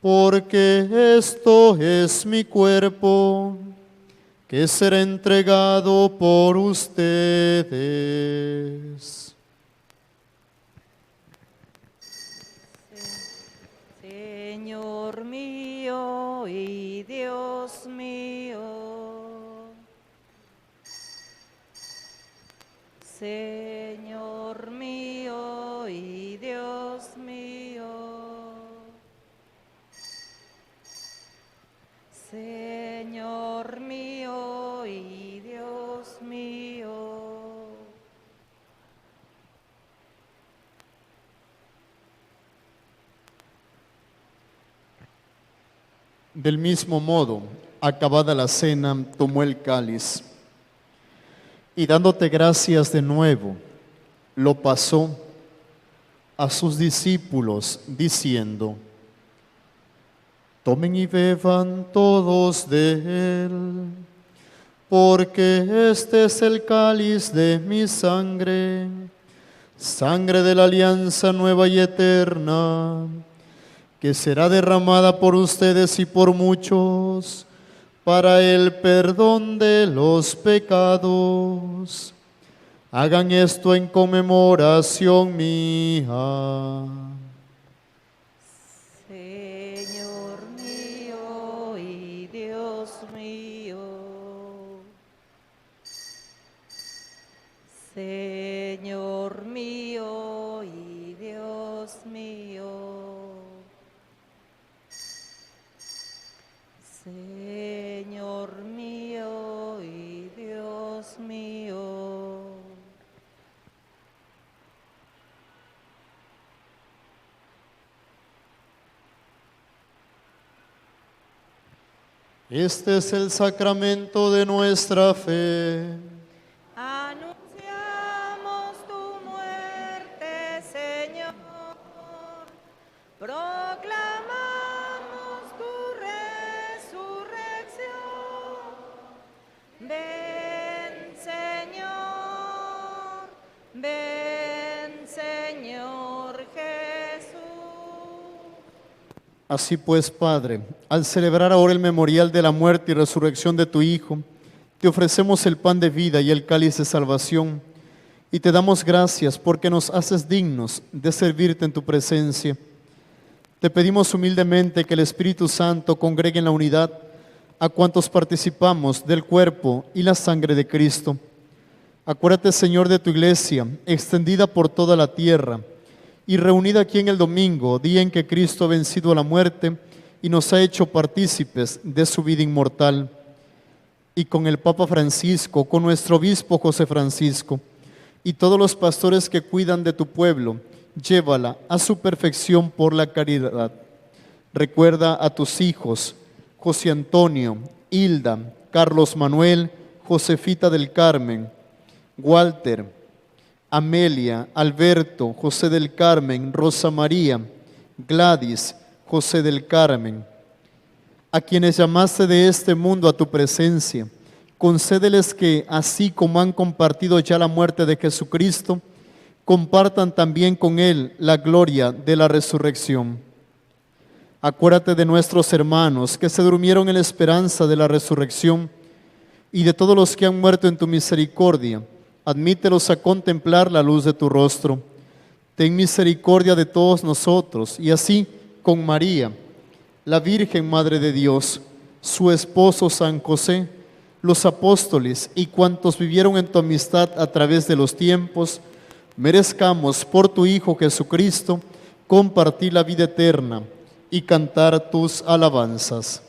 Speaker 2: porque esto es mi cuerpo, que será entregado por ustedes.
Speaker 1: Señor mío y Dios mío, Señor mío y Dios mío, Señor mío y Dios mío.
Speaker 2: Del mismo modo, acabada la cena, tomó el cáliz y dándote gracias de nuevo, lo pasó a sus discípulos, diciendo: tomen y beban todos de él, porque este es el cáliz de mi sangre, sangre de la alianza nueva y eterna, que será derramada por ustedes y por muchos para el perdón de los pecados. Hagan esto en conmemoración mía.
Speaker 1: Señor mío y Dios mío, Señor mío y Dios mío, Señor mío y Dios mío.
Speaker 2: Este es el sacramento de nuestra fe.
Speaker 1: Anunciamos tu muerte, Señor. Proclamamos tu resurrección. Ven, Señor. Ven, Señor Jesús.
Speaker 2: Así pues, Padre, al celebrar ahora el memorial de la muerte y resurrección de tu Hijo, te ofrecemos el pan de vida y el cáliz de salvación, y te damos gracias porque nos haces dignos de servirte en tu presencia. Te pedimos humildemente que el Espíritu Santo congregue en la unidad a cuantos participamos del cuerpo y la sangre de Cristo. Acuérdate, Señor, de tu iglesia, extendida por toda la tierra, y reunida aquí en el domingo, día en que Cristo ha vencido a la muerte y nos ha hecho partícipes de su vida inmortal. Y con el Papa Francisco, con nuestro obispo José Francisco, y todos los pastores que cuidan de tu pueblo, llévala a su perfección por la caridad. Recuerda a tus hijos, José Antonio, Hilda, Carlos Manuel, Josefita del Carmen, Walter, Amelia, Alberto, José del Carmen, Rosa María, Gladys, José del Carmen, a quienes llamaste de este mundo a tu presencia. Concédeles que, así como han compartido ya la muerte de Jesucristo, compartan también con Él la gloria de la resurrección. Acuérdate de nuestros hermanos que se durmieron en la esperanza de la resurrección y de todos los que han muerto en tu misericordia. Admítelos a contemplar la luz de tu rostro. Ten misericordia de todos nosotros y así con María, la Virgen Madre de Dios, su esposo San José, los apóstoles y cuantos vivieron en tu amistad a través de los tiempos, merezcamos por tu Hijo Jesucristo compartir la vida eterna y cantar tus alabanzas.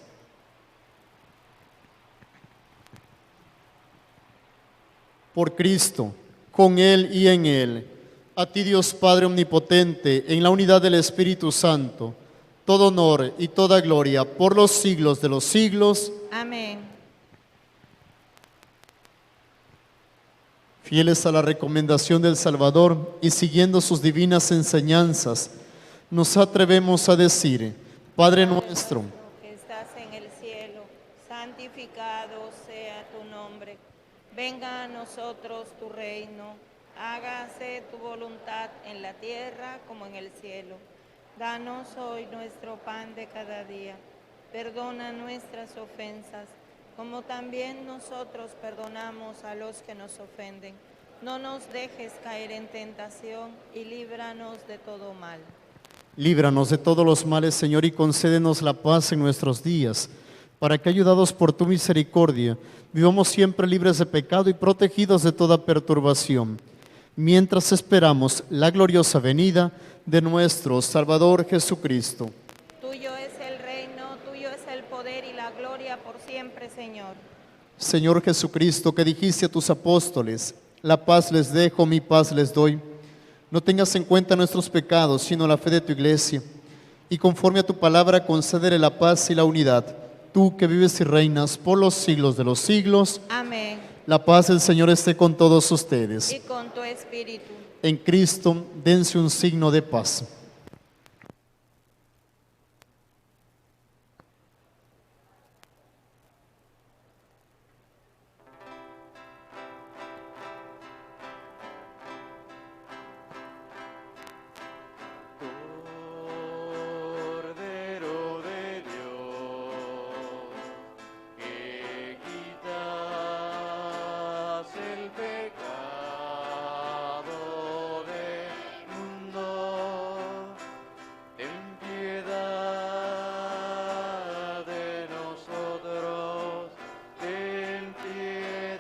Speaker 2: Por Cristo, con Él y en Él, a ti Dios Padre Omnipotente, en la unidad del Espíritu Santo, todo honor y toda gloria por los siglos de los siglos.
Speaker 1: Amén.
Speaker 2: Fieles a la recomendación del Salvador y siguiendo sus divinas enseñanzas, nos atrevemos a decir: Padre nuestro,
Speaker 1: Que estás en el cielo, santificado sea tu nombre. Venga a nosotros tu reino. Hágase tu voluntad en la tierra como en el cielo. Danos hoy nuestro pan de cada día. Perdona nuestras ofensas, como también nosotros perdonamos a los que nos ofenden. No nos dejes caer en tentación y líbranos de todo mal.
Speaker 2: líbranos de todos los males, Señor, y concédenos la paz en nuestros días, para que, ayudados por tu misericordia, vivamos siempre libres de pecado y protegidos de toda perturbación, mientras esperamos la gloriosa venida de nuestro Salvador Jesucristo.
Speaker 1: Tuyo es el reino, tuyo es el poder y la gloria por siempre, Señor.
Speaker 2: Señor Jesucristo, que dijiste a tus apóstoles: la paz les dejo, mi paz les doy. No tengas en cuenta nuestros pecados, sino la fe de tu iglesia. Y conforme a tu palabra, concédele la paz y la unidad. Tú que vives y reinas por los siglos de los siglos.
Speaker 1: Amén.
Speaker 2: La paz del Señor esté con todos ustedes.
Speaker 1: Y con tu espíritu.
Speaker 2: En Cristo, dense un signo de paz.
Speaker 4: Cordero de Dios, que quitas el pecado del mundo, ten piedad de nosotros, ten piedad.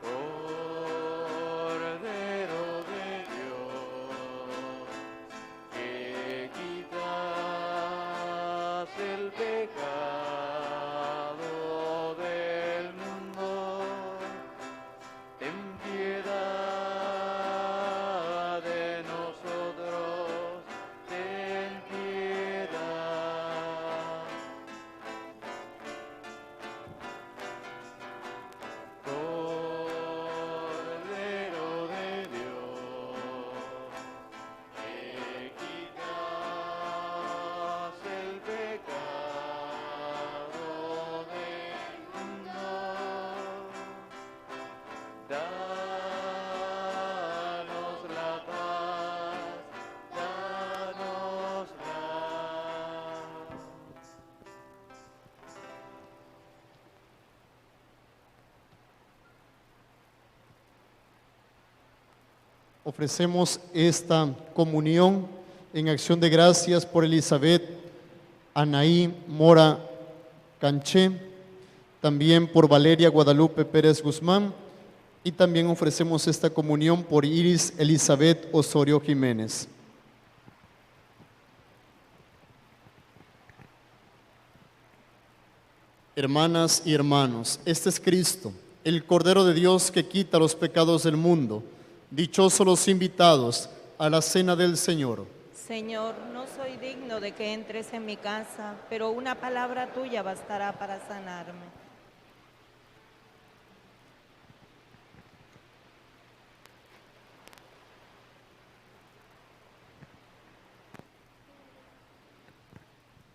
Speaker 4: Cordero de Dios, que quitas el pecado del mundo, ten piedad de nosotros, ten piedad. Cordero de Dios, que quitas el pecado del mundo, danos la paz, danosla.
Speaker 2: Ofrecemos esta comunión en acción de gracias por Elizabeth Anaí Mora Canché, también por Valeria Guadalupe Pérez Guzmán, y también ofrecemos esta comunión por Iris Elizabeth Osorio Jiménez. Hermanas y hermanos, este es Cristo, el Cordero de Dios que quita los pecados del mundo. Dichosos los invitados a la cena del Señor.
Speaker 1: Señor, no soy digno de que entres en mi casa, pero una palabra tuya bastará para sanarme.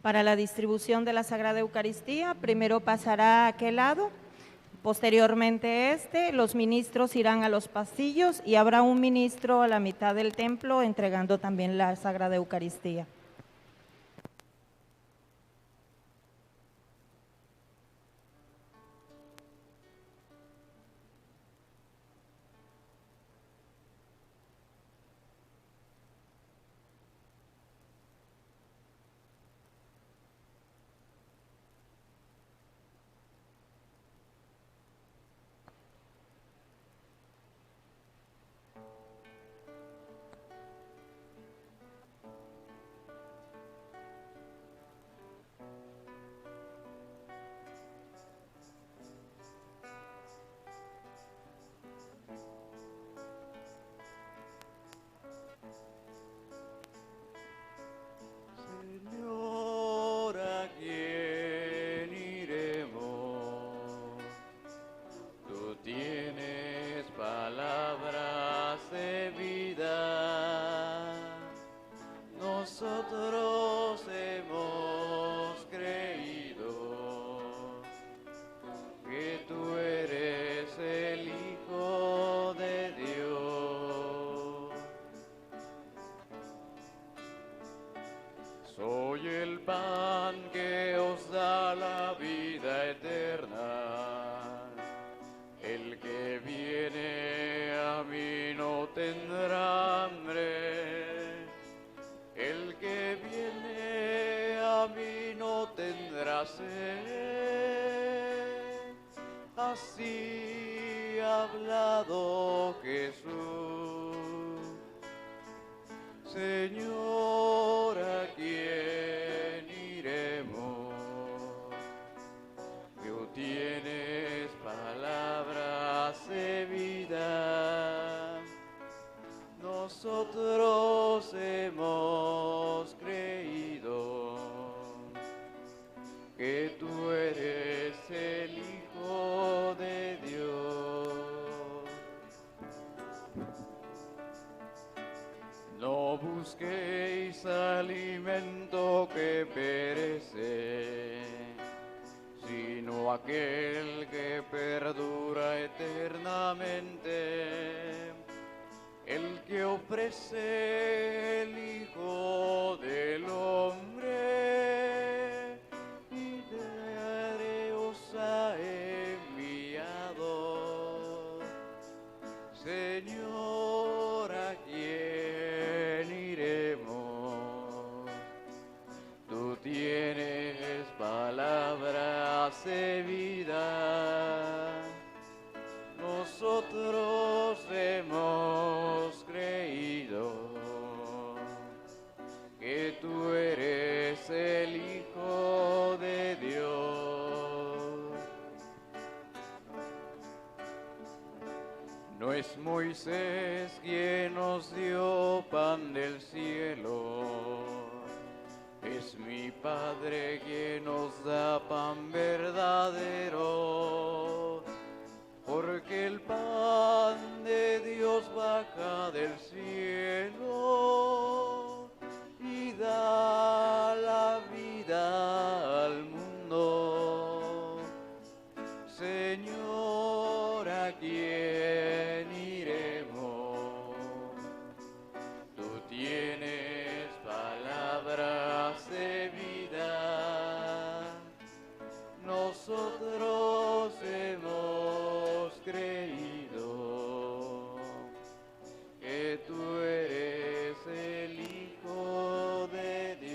Speaker 1: Para la distribución de la Sagrada Eucaristía, primero pasará a aquel lado, posteriormente los ministros irán a los pasillos y habrá un ministro a la mitad del templo entregando también la Sagrada Eucaristía.
Speaker 4: sed. Así ha hablado Jesús. Señor, ¿a quién iremos? Tú tienes palabras de vida. Nosotros hemos creído que tú eres el Hijo de Dios. No busquéis alimento que perece, sino aquel que perdura eternamente, el que ofrece el Hijo del Hombre, y Dios ha enviado. Señor, ¿a quién iremos? Tú tienes palabras de vida. Nosotros hemos creído que tú eres el Hijo de Dios. No es Moisés quien nos dio pan del cielo, es mi Padre quien nos da pan verdadero. Porque el pan de Dios baja del cielo y da la vida al mundo. Señor, ¿a quién iremos? Tú tienes palabras de vida. Nosotros hemos creído que tú eres el Hijo de Dios.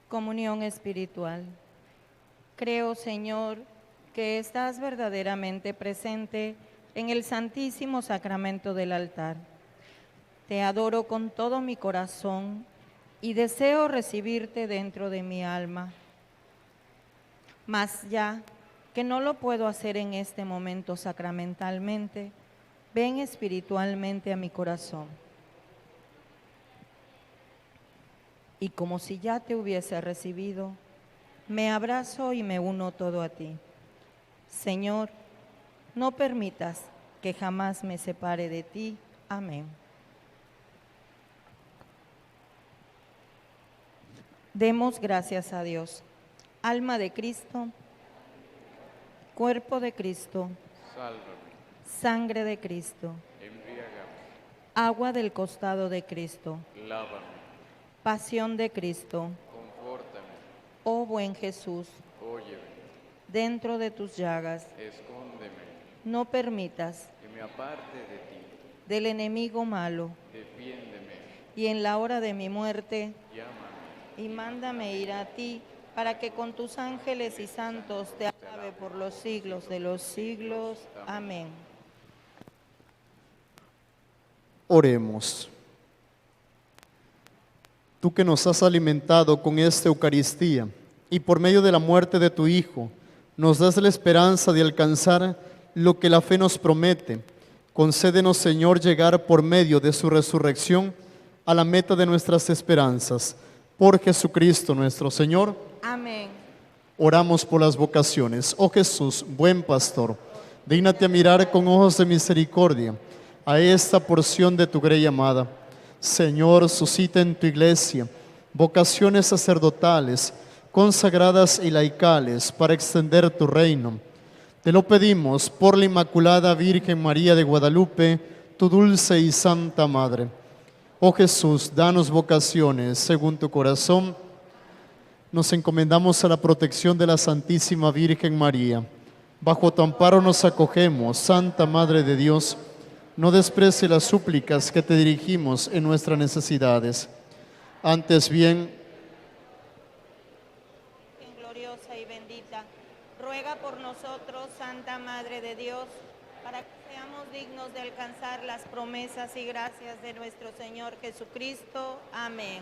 Speaker 1: Comunión espiritual. Creo, Señor, que estás verdaderamente presente en el Santísimo Sacramento del altar. Te adoro con todo mi corazón y deseo recibirte dentro de mi alma. Mas ya que no lo puedo hacer en este momento sacramentalmente, ven espiritualmente a mi corazón. Y como si ya te hubiese recibido, me abrazo y me uno todo a ti. Señor, no permitas que jamás me separe de ti. Amén. Demos gracias a Dios. Alma de Cristo, cuerpo de Cristo,
Speaker 4: Sálvame,
Speaker 1: sangre de Cristo,
Speaker 4: embriágame,
Speaker 1: agua del costado de Cristo,
Speaker 4: lávame,
Speaker 1: pasión de Cristo,
Speaker 4: confórtame,
Speaker 1: oh buen Jesús,
Speaker 4: óyeme,
Speaker 1: dentro de tus llagas,
Speaker 4: escóndeme,
Speaker 1: no permitas
Speaker 4: que me aparte de ti,
Speaker 1: del enemigo malo,
Speaker 4: defiéndeme,
Speaker 1: y en la hora de mi muerte,
Speaker 4: llámame,
Speaker 1: y mándame ir a ti, para que con tus ángeles y santos te alabe por los siglos de los siglos. Amén.
Speaker 2: Oremos. Tú que nos has alimentado con esta Eucaristía y por medio de la muerte de tu Hijo, nos das la esperanza de alcanzar lo que la fe nos promete. Concédenos, Señor, llegar por medio de su resurrección a la meta de nuestras esperanzas. Por Jesucristo nuestro Señor.
Speaker 1: Amén.
Speaker 2: Oramos por las vocaciones. Oh Jesús, buen pastor, dígnate a mirar con ojos de misericordia a esta porción de tu grey amada. Señor, suscita en tu iglesia vocaciones sacerdotales, consagradas y laicales para extender tu reino. Te lo pedimos por la Inmaculada Virgen María de Guadalupe, tu dulce y santa Madre. Oh Jesús, danos vocaciones según tu corazón. Nos encomendamos a la protección de la Santísima Virgen María. Bajo tu amparo nos acogemos, Santa Madre de Dios. No desprecie las súplicas que te dirigimos en nuestras necesidades. Antes bien,
Speaker 1: gloriosa y bendita, ruega por nosotros, Santa Madre de Dios, para que seamos dignos de alcanzar las promesas y gracias de nuestro Señor Jesucristo. Amén.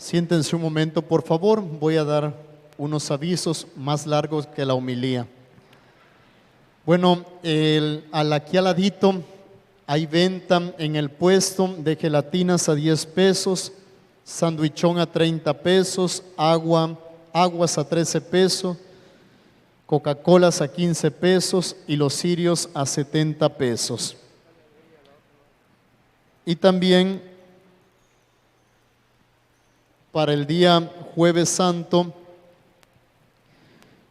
Speaker 2: siéntense un momento, por favor. Voy a dar unos avisos más largos que la homilía. Bueno, aquí al ladito hay venta en el puesto de gelatinas a 10 pesos, sandwichón a 30 pesos, aguas a 13 pesos, Coca-Colas a 15 pesos y los cirios a 70 pesos. Y también para el día Jueves Santo,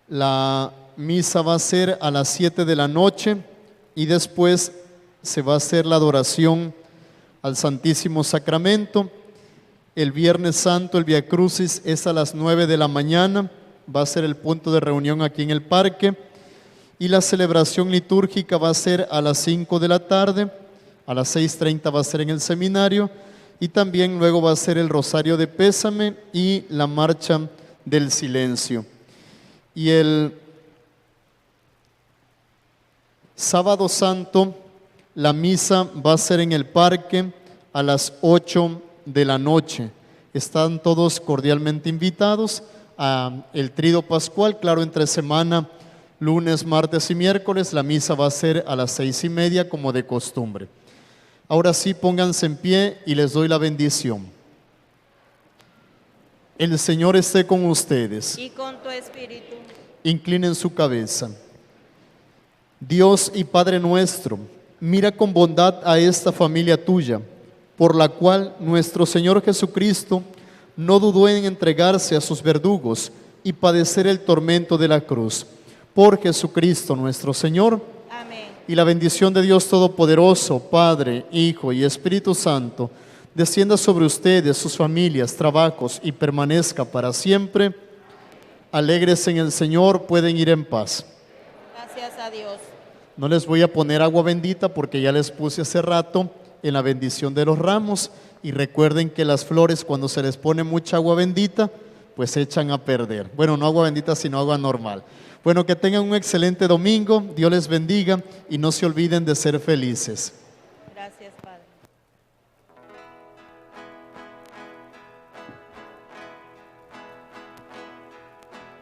Speaker 2: la misa va a ser a las 7 de la noche y después se va a hacer la adoración al Santísimo Sacramento. El Viernes Santo, el Vía Crucis, es a las 9 de la mañana, va a ser el punto de reunión aquí en el parque, y la celebración litúrgica va a ser a las 5 de la tarde, a las 6:30 va a ser en el seminario, y también luego va a ser el Rosario de Pésame y la Marcha del Silencio. Y el Sábado Santo, la misa va a ser en el parque a las 8 de la noche. Están todos cordialmente invitados a el Trido Pascual, claro, entre semana, lunes, martes y miércoles. La misa va a ser a las 6:30 como de costumbre. Ahora sí, pónganse en pie y les doy la bendición. El Señor esté con ustedes.
Speaker 1: Y con tu espíritu.
Speaker 2: Inclinen su cabeza. Dios y Padre nuestro, mira con bondad a esta familia tuya, por la cual nuestro Señor Jesucristo no dudó en entregarse a sus verdugos y padecer el tormento de la cruz. Por Jesucristo nuestro Señor.
Speaker 1: Amén.
Speaker 2: Y la bendición de Dios Todopoderoso, Padre, Hijo y Espíritu Santo, descienda sobre ustedes, sus familias, trabajos y permanezca para siempre. Alegres en el Señor, pueden ir en paz.
Speaker 1: Gracias a Dios.
Speaker 2: No les voy a poner agua bendita porque ya les puse hace rato en la bendición de los ramos, y recuerden que las flores, cuando se les pone mucha agua bendita, pues se echan a perder. Bueno, no agua bendita, sino agua normal. Bueno, que tengan un excelente domingo, Dios les bendiga y no se olviden de ser felices.
Speaker 1: Gracias, Padre.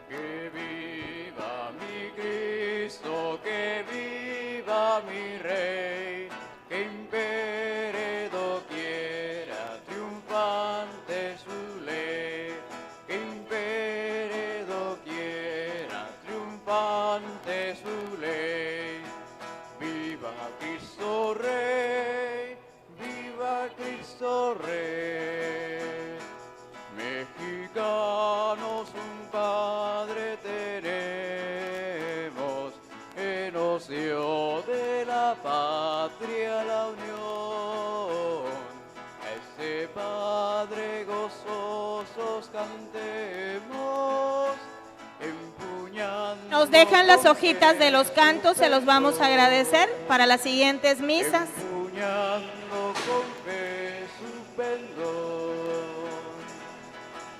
Speaker 4: Que viva mi Cristo, que viva mi Rey, que impere doquiera, triunfante su ley, que impere doquiera, triunfante su ley. Viva Cristo Rey, viva Cristo Rey. Mexicanos un Padre tenemos, que nos dio de la patria la unión. A ese Padre gozosos cantemos, empuñando.
Speaker 1: Nos dejan las hojitas de los cantos, se los vamos a agradecer para las siguientes misas.
Speaker 4: Empuñando con fe su pendón.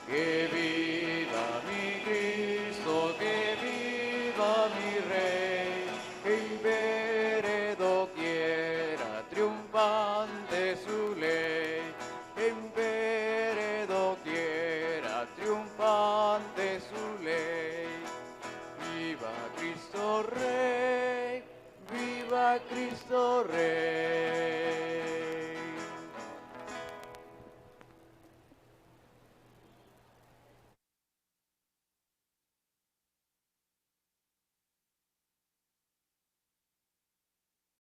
Speaker 4: Que viva mi Cristo, que viva mi Rey, que impera